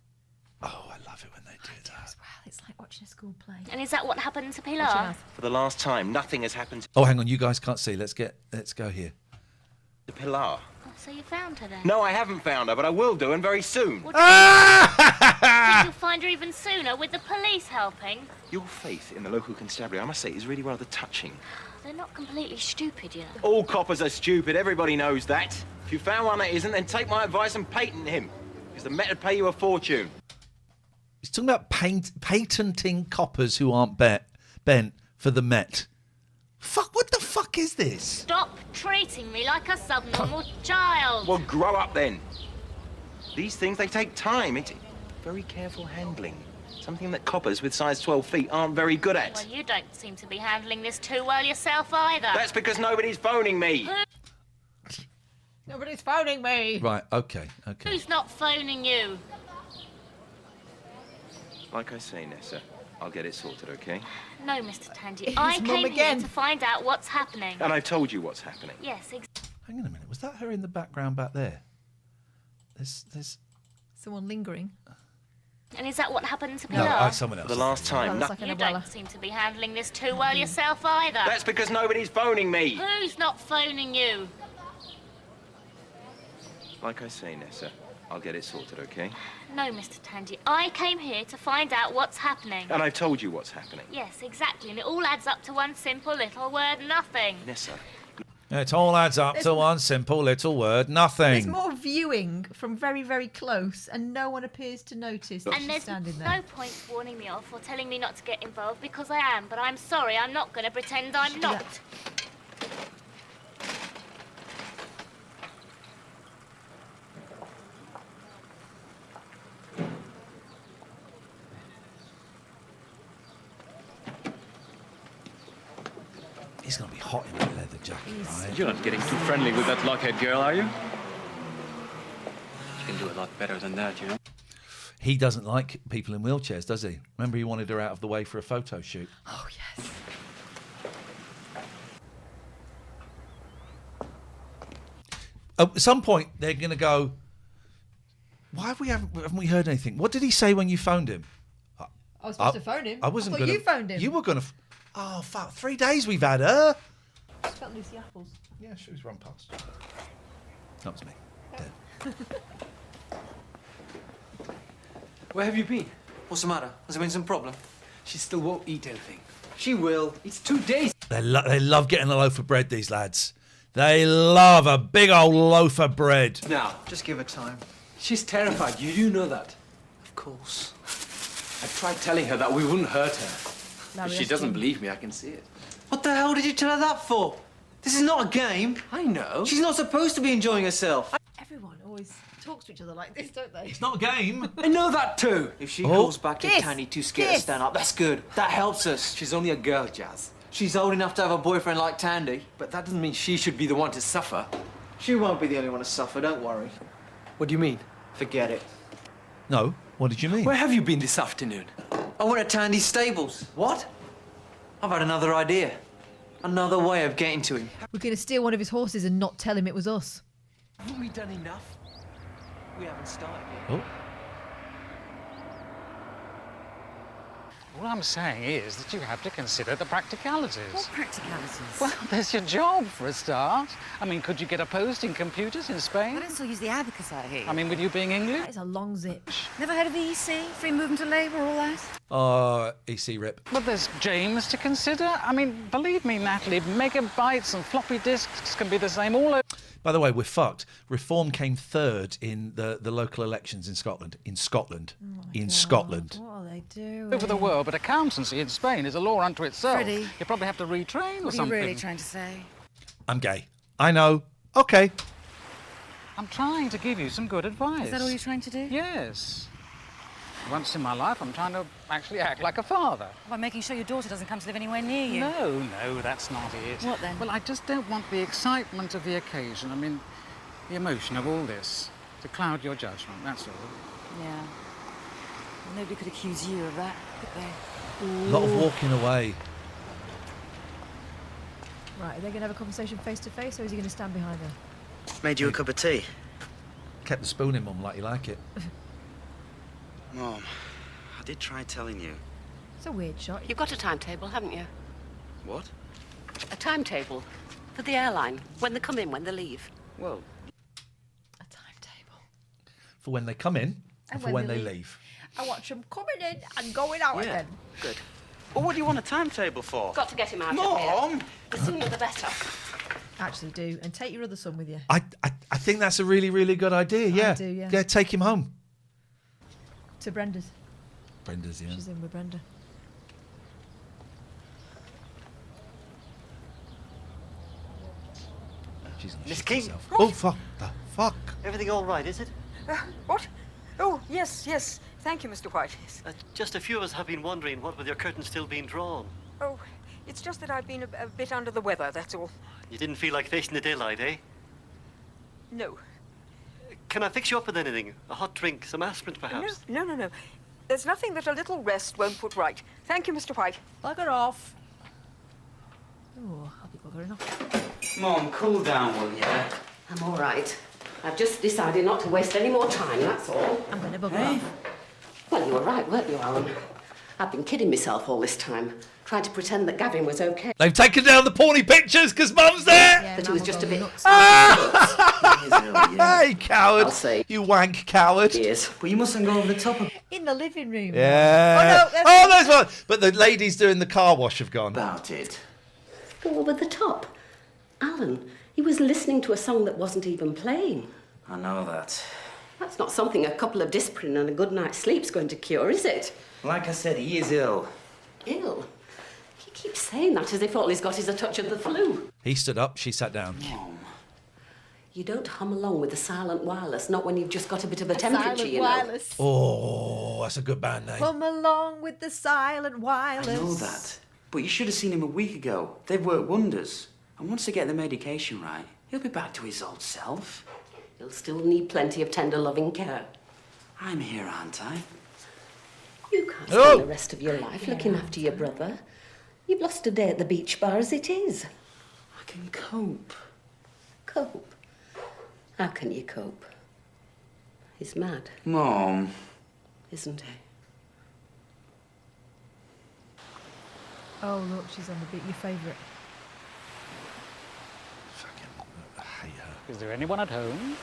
A: Oh, I love it when they do that.
B: Well, it's like watching a school play.
H: And is that what happened to
B: Watch your
H: Pilar?
B: mouth.
M: For the last time, nothing has happened
A: Oh, hang on, you guys can't see. Let's go here.
M: to Pilar.
H: Oh, so you found her then?
M: No, I haven't found her, but I will do, and very soon.
H: What do you think you'll find her even sooner with the police helping?
M: Your faith in the local constabulary, I must say, is really rather touching.
H: They're not completely stupid, you know.
M: All coppers are stupid, everybody knows that. If you found one that isn't, then take my advice and patent him. Because the Met would pay you a fortune.
A: He's talking about patenting coppers who aren't bent for the Met. Fuck, what the fuck is this?
H: Stop treating me like a subnormal child.
M: Well, grow up then. These things, they take time. It's very careful handling. Something that coppers with size 12 feet aren't very good at.
H: Well, you don't seem to be handling this too well yourself either.
M: That's because nobody's phoning me.
B: Nobody's phoning me.
A: Right, okay.
H: Who's not phoning you?
M: Like I say, Nessa, I'll get it sorted, okay?
H: No, Mr. Tandy.
B: It's
H: I
B: Mum
H: came here
B: again.
H: to find out what's happening.
M: And I've told you what's happening.
H: Yes,
A: Hang on a minute. Was that her in the background back there? There's
B: Someone lingering.
H: And is that what happened to
A: no,
H: Pilar?
A: someone else.
M: For the last time,
B: Well, it's like an
H: You
B: umbrella.
H: don't seem to be handling this too well yourself either.
M: That's because nobody's phoning me.
H: Who's not phoning you?
M: Like I say, Nessa, I'll get it sorted, okay?
H: No, Mr. Tandy. I came here to find out what's happening.
M: And I've told you what's happening.
H: Yes, exactly. And it all adds up to one simple little word, nothing.
M: Nessa.
A: It all adds up to one simple little word, nothing.
B: There's more viewing from very, very close, and no one appears to notice that
H: And
B: she's
H: there's
B: standing there.
H: no point warning me off or telling me not to get involved because I am. But I'm sorry, I'm not going to pretend I'm not.
A: He's going to be hot in that leather jacket, right?
F: You're not getting too friendly with that lockhead girl, are you? You can do a lot better than that, you know?
A: He doesn't like people in wheelchairs, does he? Remember, he wanted her out of the way for a photo shoot.
B: Oh, yes.
A: At some point, they're going to go, why haven't we heard anything? What did he say when you phoned him?
B: I was supposed to phone him.
A: I wasn't
B: I thought
A: going
B: you phoned him.
A: You were going to... Oh, fuck. 3 days we've had her.
B: She's got Lucy Apples.
A: Yeah, she was run past. That was me. Dead.
F: Where have you been? What's the matter? Has there been some problem? She still won't eat anything. She will. It's 2 days.
A: They love getting a loaf of bread, these lads. They love a big old loaf of bread.
F: Now, just give her time. She's terrified. You do know that. Of course. I tried telling her that we wouldn't hurt her.
B: No,
F: But she
B: that's
F: doesn't
B: true.
F: believe me. I can see it. What the hell did you tell her that for? This is not a game. I know. She's not supposed to be enjoying herself.
B: Everyone always talks to each other like this, don't they?
A: It's not a game.
F: I know that too. If she
A: Oh.
F: calls back to
B: Kiss.
F: Tandy too scared to
B: Kiss.
F: stand up, that's good. That helps us. She's only a girl, Jazz. She's old enough to have a boyfriend like Tandy, but that doesn't mean she should be the one to suffer. She won't be the only one to suffer, don't worry. What do you mean? Forget it.
A: No, what did you mean?
F: Where have you been this afternoon? I went to Tandy's stables. What? I've had another idea. Another way of getting to him.
B: We're going to steal one of his horses and not tell him it was us.
F: Haven't we done enough? We haven't started yet.
A: Oh.
G: All I'm saying is that you have to consider the practicalities.
U: What practicalities?
G: Well, there's your job, for a start. I mean, could you get a post in computers in Spain?
U: I don't still use the abacus out here.
G: I mean, with you being English?
B: That is a long zip.
U: Never heard of the EC? Free movement of labour, all that?
A: EC rip.
G: But there's James to consider. I mean, believe me, Natalie, megabytes and floppy disks can be the same all over.
A: By the way, we're fucked. Reform came third in the local elections in Scotland. In Scotland. In Scotland.
B: What are they doing?
G: Over the world, but accountancy in Spain is a law unto itself.
U: Freddie.
G: You probably have to retrain or
U: What are you
G: something.
U: really trying to say?
A: I'm gay. I know. Okay.
G: I'm trying to give you some good advice.
U: Is that all you're trying to do?
G: Yes. Once in my life, I'm trying to actually act like a father.
U: By making sure your daughter doesn't come to live anywhere near you?
G: No, that's not it.
U: What then?
G: Well, I just don't want the excitement of the occasion, I mean, the emotion of all this, to cloud your judgment, that's all.
U: Yeah. Well, nobody could accuse you of that, could they?
A: A lot of walking away.
B: Right, are they going to have a conversation face to face, or is he going to stand behind her?
W: Made you a cup of tea?
A: Kept the spoon in, Mum, like you like it.
O: Mom, I did try telling you.
B: It's a weird shot.
U: You've got a timetable, haven't you?
O: What?
U: A timetable for the airline, when they come in, when they leave.
O: Well,
A: For when they come in and for when they leave.
B: I watch them coming in and going out again.
O: good. Well, what do you want a timetable for?
U: Got to get him out
O: Mom!
U: of here. The sooner the better.
B: Actually do. And take your other son with you.
A: I think that's a really, really good idea, yeah.
B: do, yeah.
A: Yeah, take him home.
B: To Brenda's.
A: Brenda's, yeah.
B: She's in with Brenda.
A: She's gonna
N: Miss
A: shit
N: King.
A: herself. Oh, fuck. The fuck?
N: Everything all right, is it?
J: What? Oh, yes, yes. Thank you, Mr. White. Yes.
N: Just a few of us have been wondering what with your curtains still being drawn.
J: Oh, it's just that I've been a bit under the weather, that's all.
N: You didn't feel like facing the daylight, eh?
J: No.
N: Can I fix you up with anything? A hot drink, some aspirin, perhaps?
J: No. There's nothing that a little rest won't put right. Thank you, Mr. White.
B: Bugger off. Oh, I'll be buggering off.
O: Mom, cool down, will you?
U: I'm all right. I've just decided not to waste any more time, that's all.
B: I'm going to bugger off.
U: Well, you were right, weren't you, Alan? I've been kidding myself all this time, trying to pretend that Gavin was okay.
A: They've taken down the porny pictures because Mum's there.
U: That he was just a bit...
A: Hey, coward.
U: I'll say.
A: You wank coward.
U: Yes.
O: But you mustn't go over the top of...
B: In the living room.
A: Yeah.
B: Oh, no.
A: There's one. But the ladies doing the car wash have gone.
O: About it.
U: Go over the top. Alan, he was listening to a song that wasn't even playing.
O: I know that.
U: That's not something a couple of discipline and a good night's sleep's going to cure, is it?
O: Like I said, he is ill.
U: Ill? He keeps saying that as if all he's got is a touch of the flu.
A: He stood up, she sat down.
O: Mom.
U: You don't hum along with the silent wireless, not when you've just got a bit of a temperature,
B: Silent
U: you know.
B: wireless.
A: Oh, that's a good band name.
B: Come along with the silent wireless.
O: I know that. But you should have seen him a week ago. They've worked wonders. And once they get the medication right, he'll be back to his old self.
U: He'll still need plenty of tender, loving care.
O: I'm here, aren't I?
U: You can't spend the rest of your life looking after your brother. You've lost a day at the beach bar as it is.
O: I can cope.
U: Cope? How can you cope? He's mad.
O: Mom.
U: Isn't he?
B: Oh, look, she's on the beat. Your favourite.
G: Is there anyone at home?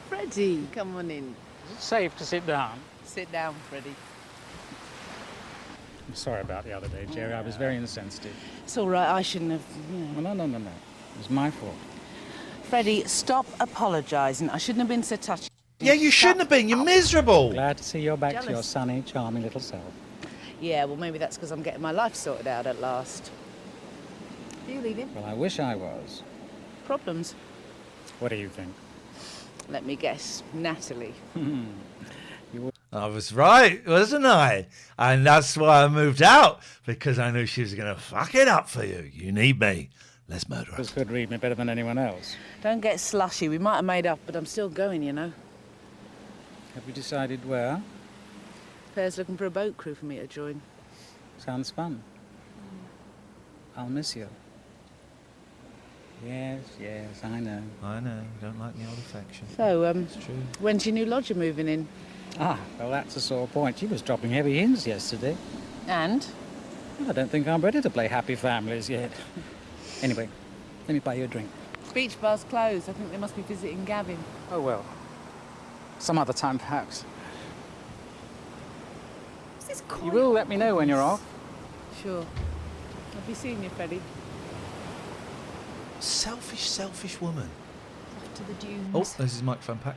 C: Freddie, come on in.
G: Is it safe to sit down?
C: Sit down, Freddie.
G: I'm sorry about the other day, Jerry. I was very insensitive.
C: It's all right. I shouldn't have, you know.
G: Well, no. It was my fault.
C: Freddie, stop apologising. I shouldn't have been so touchy.
A: Yeah, you shouldn't have been. You're miserable.
G: Glad to see you're back to your
C: Jealous.
G: sunny, charming little self.
C: Yeah, well, maybe that's because I'm getting my life sorted out at last.
B: Are you leaving?
G: Well, I wish I was.
C: Problems?
G: What do you think?
C: Let me guess. Natalie.
A: I was right, wasn't I? And that's why I moved out, because I knew she was going to fuck it up for you. You need me. Let's murder her.
G: This could read me better than anyone else.
C: Don't get slushy. We might have made up, but I'm still going, you know.
G: Have you decided where?
C: Pear's looking for a boat crew for me to join.
G: Sounds fun. I'll miss you. Yes, I know.
A: I know. You don't like the old affection.
C: So,
A: It's true.
C: when's your new lodger moving in?
G: Ah, well, that's a sore point. She was dropping heavy hints yesterday.
C: And?
G: Well, I don't think I'm ready to play happy families yet. Anyway, let me buy you a drink.
C: Beach bar's closed. I think they must be visiting Gavin.
G: Oh, well. Some other time, perhaps.
B: Is this
G: You will let me know when you're off.
C: Sure. I'll be seeing you, Freddie.
A: Selfish woman.
B: Off to the dunes.
A: Oh, there's his microphone pack.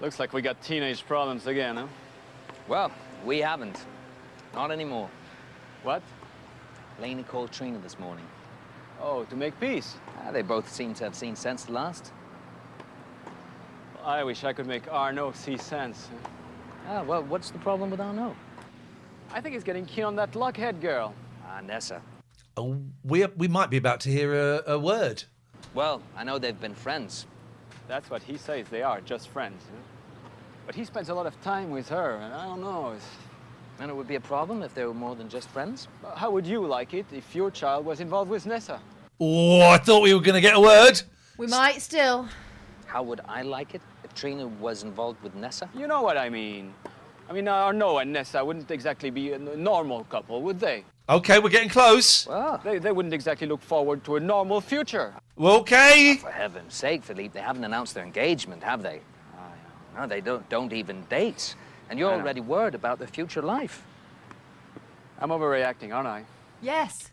E: Looks like we got teenage problems again, huh?
S: Well, we haven't. Not anymore.
E: What?
S: Laney called Trina this morning.
E: Oh, to make peace?
S: They both seem to have seen sense at last.
E: I wish I could make Arno see sense.
S: Well, what's the problem with Arno?
E: I think he's getting keen on that luckhead girl.
S: Nessa.
A: Oh, we might be about to hear a word.
S: Well, I know they've been friends.
E: That's what he says they are, just friends. Huh? But he spends a lot of time with her, and I don't know.
S: And it would be a problem if they were more than just friends?
E: How would you like it if your child was involved with Nessa?
A: Oh, I thought we were going to get a word.
B: We might still.
S: How would I like it if Trina was involved with Nessa?
E: You know what I mean. I mean, Arno and Nessa wouldn't exactly be a normal couple, would they?
A: Okay, we're getting close.
S: Well,
E: They wouldn't exactly look forward to a normal future.
A: Okay.
S: For heaven's sake, Philippe, they haven't announced their engagement, have they? No, they don't even date. And you're
E: I know.
S: already worried about their future life.
E: I'm overreacting, aren't I?
B: Yes.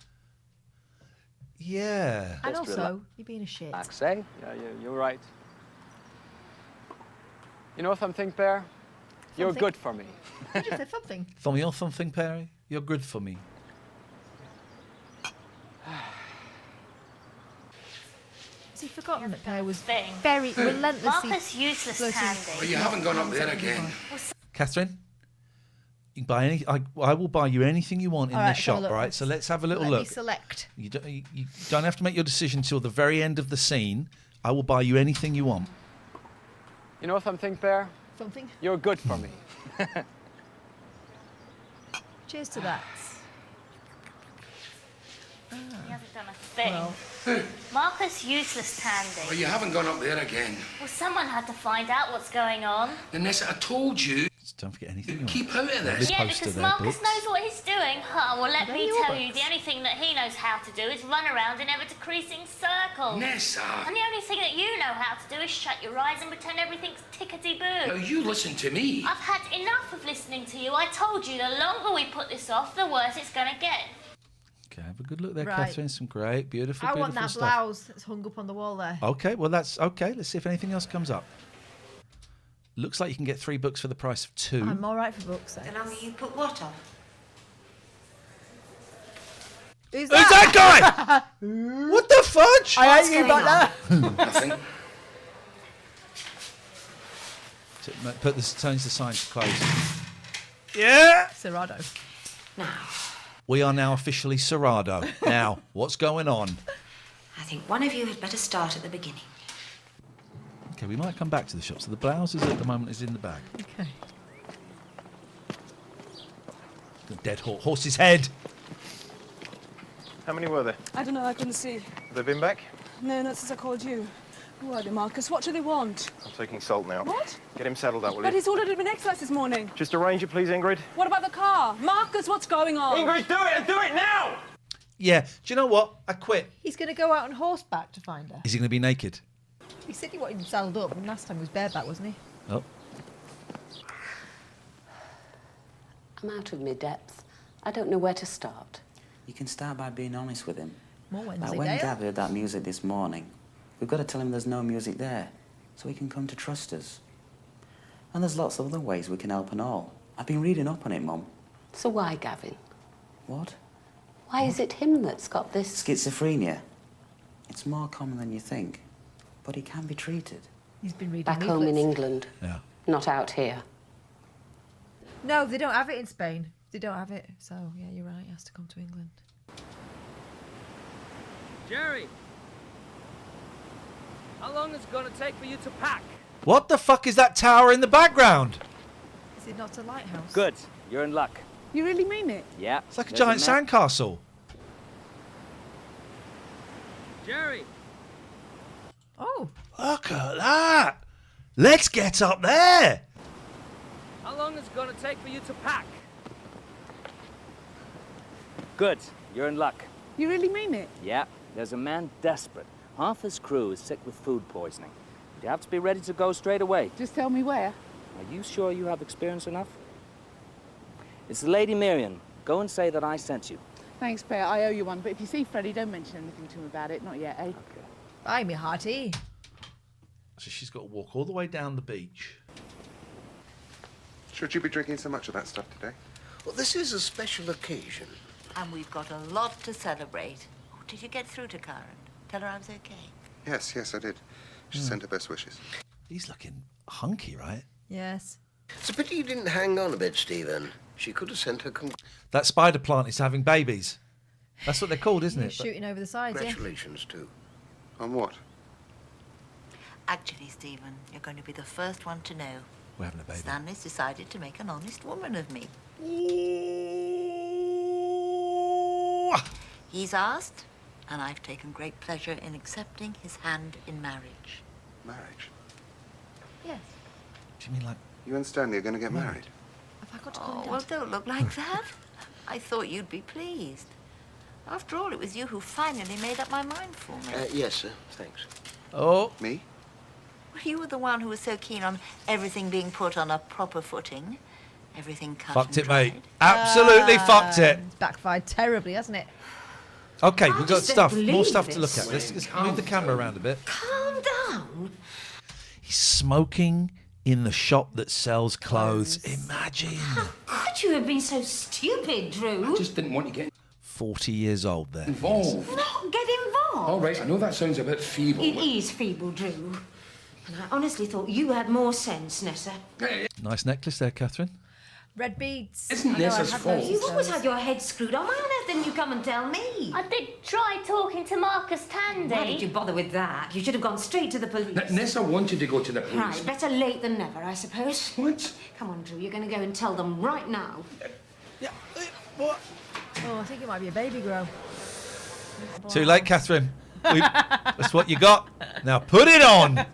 A: Yeah.
B: And also, you're being a shit.
S: Say?
E: Yeah, you're right. You know something, Per? You're
B: Something?
E: good for me.
B: You just said something.
A: For me or something, Perry? You're good for me.
B: Has he forgotten that Per was very relentlessly
H: Martha's useless,
B: flirting?
H: Tandy.
T: Well, you haven't gone up there again.
A: Catherine, you can buy any. I will buy you anything you want in
B: All right,
A: this shop,
B: look,
A: right? So let's have a little
B: Let
A: look.
B: me select.
A: You don't have to make your decision till the very end of the scene. I will buy you anything you want.
E: You know something, Per?
B: Something?
E: You're good for me.
B: Cheers to that.
H: He hasn't done a thing. Martha's useless, Tandy.
T: Well, you haven't gone up there again.
H: Well, someone had to find out what's going on.
T: Nessa, I told you.
A: Don't forget anything.
K: Keep out of
A: Lovely
K: this.
H: Yeah,
A: poster
H: because
A: there,
H: Marcus
A: books.
H: knows what he's doing. Oh, well, let
B: They're
H: me
B: your
H: tell you,
B: books.
H: the only thing that he knows how to do is run around in ever-decreasing circles.
K: Nessa!
H: And the only thing that you know how to do is shut your eyes and pretend everything's tickety-boo.
K: No, you listen to me.
H: I've had enough of listening to you. I told you, the longer we put this off, the worse it's going to get.
A: Okay, have a good look there,
B: Right.
A: Catherine. Some great, beautiful,
B: I
A: beautiful
B: want that
A: stuff.
B: blouse that's hung up on the wall there.
A: Okay, well that's okay. Let's see if anything else comes up. Looks like you can get 3 books for the price of 2.
B: I'm all right for books, then.
P: The longer you put what on?
B: Who's
A: that guy? What the fudge?
B: I hate you back there.
K: Nothing.
A: Change the sign to close. Yeah.
B: Dorado.
P: Now,
A: We are now officially Dorado. Now, what's going on?
P: I think one of you had better start at the beginning.
A: Okay, we might come back to the shop. So the blouse is at the moment is in the bag.
B: Okay.
A: The dead horse's head.
L: How many were there?
Q: I don't know, I couldn't see.
L: Have they been back?
Q: No, not since I called you. Who are they, Marcus? What do they want?
L: I'm taking Salt now.
Q: What?
L: Get him saddled up, will
Q: But
L: you?
Q: he's ordered him an exercise this morning.
L: Just arrange it, please, Ingrid.
Q: What about the car? Marcus, what's going on?
L: Ingrid, do it, and do it now!
A: Yeah. Do you know what? I quit.
B: He's going to go out on horseback to find her.
A: Is he going to be naked?
B: He said he wanted him saddled up, and last time he was bareback, wasn't he?
A: Oh.
U: I'm out of my depth. I don't know where to start.
O: You can start by being honest with him.
B: More
O: Like
B: Wednesday
O: when
B: Dale.
O: Gav heard that music this morning, we've got to tell him there's no music there, so he can come to trust us. And there's lots of other ways we can help and all. I've been reading up on it, Mum.
U: So why, Gavin?
O: What?
U: Why is it him that's got this?
O: Schizophrenia. It's more common than you think, but it can be treated.
B: He's been reading
U: Back home in
B: leaflets.
U: England.
A: Yeah.
U: Not out here.
B: No, they don't have it in Spain. They don't have it. So, yeah, you're right. He has to come to England.
X: Jerry, how long is it going to take for you to pack?
A: What the fuck is that tower in the background?
B: Is it not a lighthouse?
X: Good, you're in luck.
Q: You really mean it?
X: Yeah.
A: It's like a giant sandcastle.
X: Jerry.
B: Oh.
A: Look at that. Let's get up there.
X: How long is it going to take for you to pack? Good, you're in luck.
Q: You really mean it?
S: Yeah, there's a man desperate. Half his crew is sick with food poisoning. You have to be ready to go straight away.
Q: Just tell me where.
S: Are you sure you have experience enough? It's the Lady Miriam. Go and say that I sent you.
Q: Thanks, Bear. I owe you one. But if you see Freddie, don't mention anything to him about it. Not yet, eh?
S: Okay.
B: Bye, me hearty.
A: So she's got to walk all the way down the beach.
Y: Should you be drinking so much of that stuff today?
T: Well, this is a special occasion.
Z: And we've got a lot to celebrate. Oh, did you get through to Karen? Tell her I was okay.
Y: Yes, yes, I did. She sent her best wishes.
A: He's looking hunky, right?
B: Yes.
T: It's a pity you didn't hang on a bit, Stephen. She could have sent her
A: That spider plant is having babies. That's what they're called, isn't it?
B: Shooting over the sides, yeah.
T: congratulations, too.
Y: On what?
Z: Actually, Stephen, you're going to be the first one to know.
A: We're having a baby.
Z: Stanley's decided to make an honest woman of me. He's asked, and I've taken great pleasure in accepting his hand in marriage.
Y: Marriage?
B: Yes.
A: Do you mean like...
Y: You and Stanley are going to get married?
B: Have I got to call him
Z: Oh, well,
B: Dad?
Z: don't look like that. I thought you'd be pleased. After all, it was you who finally made up my mind for me.
T: Yes, sir. Thanks.
A: Oh.
Y: Me?
Z: Well, you were the one who was so keen on everything being put on a proper footing. Everything cut
A: Fucked
Z: and
A: it, mate.
Z: dried.
A: Absolutely fucked it.
B: It's backfired terribly, hasn't it?
A: Okay, we've got
Z: just don't
A: stuff, more
Z: believe
A: stuff to look
Z: this.
A: at. Let's move the camera around a bit.
Z: Calm down.
A: He's smoking in the shop that sells clothes. Imagine.
P: Could you have been so stupid, Drew?
K: I just didn't want you getting
A: 40 years old there.
K: involved.
P: Not get involved.
K: All right, I know that sounds a bit feeble.
P: It is feeble, Drew. And I honestly thought you had more sense, Nessa.
A: Nice necklace there, Catherine.
B: Red beads.
K: Isn't
B: I know, I
K: Nessa's
B: had
K: fault?
B: those
P: You always
B: those.
P: had your head screwed on. Why on earth didn't you come and tell me?
H: I did try talking to Marcus Tandy.
P: Why did you bother with that? You should have gone straight to the police.
K: Nessa wanted to go to the police.
P: Right, better late than never, I suppose.
K: What?
P: Come on, Drew, you're going to go and tell them right now.
B: Oh, I think it might be a baby grow.
A: Too late, Catherine. That's what you got. Now put it on.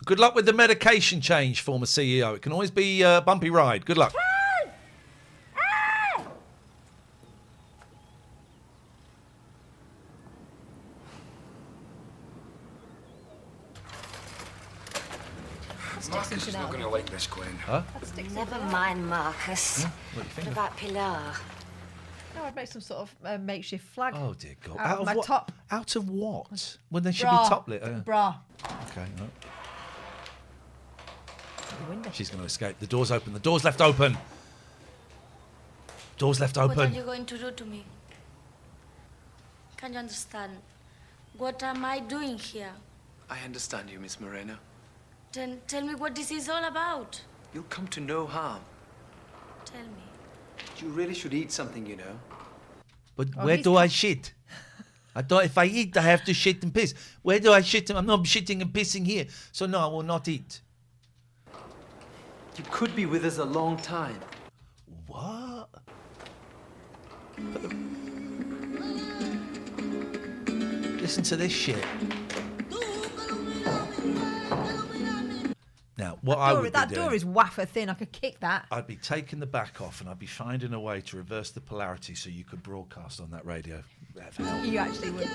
A: Good luck with the medication change, former CEO. It can always be a bumpy ride. Good luck.
K: Marcus is not going to like this, Gwen.
A: Huh?
Z: Never mind, Marcus.
A: What do you think?
Z: What about Pilar?
B: No, I'd make some sort of makeshift flag.
A: Oh, dear God.
B: Out of my
A: what?
B: top.
A: Out of what? When they should
B: Bra.
A: be toplit.
B: Bra.
A: Okay. No. She's going to escape. The door's open. The door's left open. Door's left
H: What are
A: open.
H: you going to do to me? Can you understand? What am I doing here?
D: I understand you, Miss Moreno.
H: Then tell me what this is all about.
D: You'll come to no harm.
H: Tell me.
D: You really should eat something, you know.
A: But where do I shit? I thought if I eat, I have to shit and piss. Where do I shit? I'm not shitting and pissing here. So no, I will not eat.
D: You could be with us a long time.
A: What? Listen to this shit. Now, what I would
B: That
A: be
B: door
A: doing,
B: is wafer thin. I could kick that.
A: I'd be taking the back off and I'd be finding a way to reverse the polarity so you could broadcast on that radio.
B: You actually would.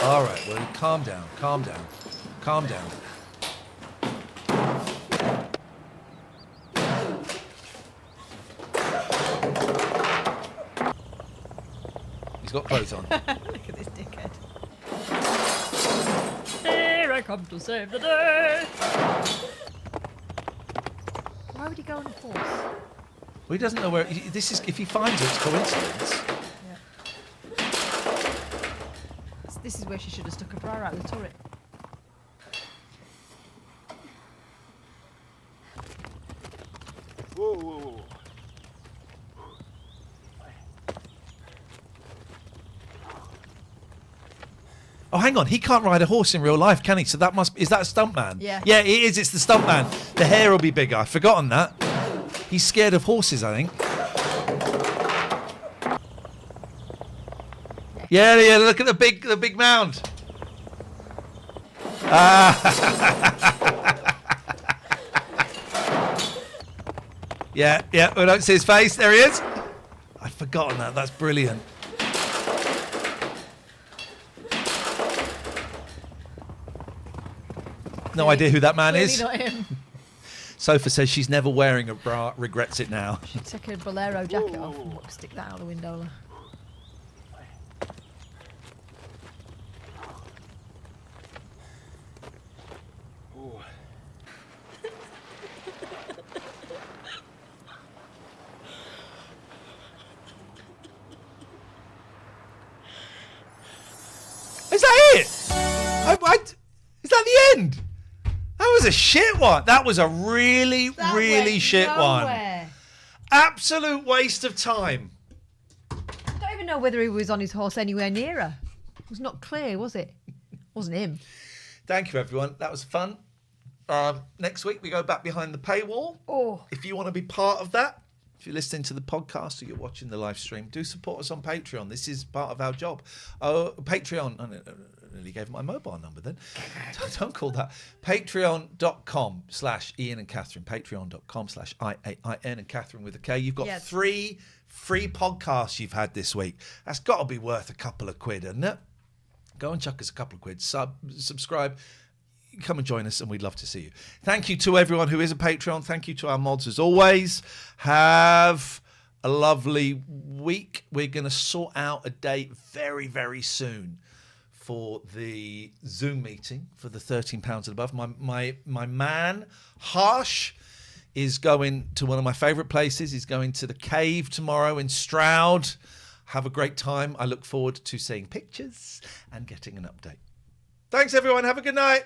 A: All right, well, calm down, calm down, calm down. He's got clothes on.
B: Look at this dickhead. Here I come to save the day. Why would he go on a horse?
A: Well, he doesn't know where. This is. If he finds it, it's coincidence.
B: This is where she should have stuck her bra out the turret.
L: Whoa, whoa, whoa.
A: Oh, hang on. He can't ride a horse in real life, can he? So that must. Is that a stuntman?
B: Yeah.
A: Yeah, it is. It's the stuntman. The hair will be bigger. I've forgotten that. He's scared of horses, I think. Yeah, yeah. Look at the big mound. Yeah, yeah. We don't see his face. There he is. I'd forgotten that. That's brilliant. No idea who that man is.
B: Not him.
A: Sophia says she's never wearing a bra, regrets it now.
B: She'd take her bolero jacket off and stick that out the window.
A: Is that it? Is that the end? That was a shit one. That was a really shit one. Absolute waste of time.
B: I don't even know whether he was on his horse anywhere near her. It was not clear, was it? Wasn't him.
A: Thank you, everyone. That was fun. Next week, we go back behind the paywall.
B: Oh.
A: If you want to be part of that, if you're listening to the podcast or you're watching the live stream, do support us on Patreon. This is part of our job. Oh, Patreon. I nearly gave my mobile number then. Don't call that. Patreon.com/Ian and Catherine. Patreon.com/IAIN and Catherine with a K. You've got 3 free podcasts you've had this week. That's got to be worth a couple of quid, isn't it? Go and chuck us a couple of quid. Subscribe. Come and join us, and we'd love to see you. Thank you to everyone who is a Patreon. Thank you to our mods, as always. Have a lovely week. We're going to sort out a date very, very soon for the Zoom meeting for the £13 and above. My man, Harsh, is going to one of my favourite places. He's going to the Cave tomorrow in Stroud. Have a great time. I look forward to seeing pictures and getting an update. Thanks, everyone. Have a good night.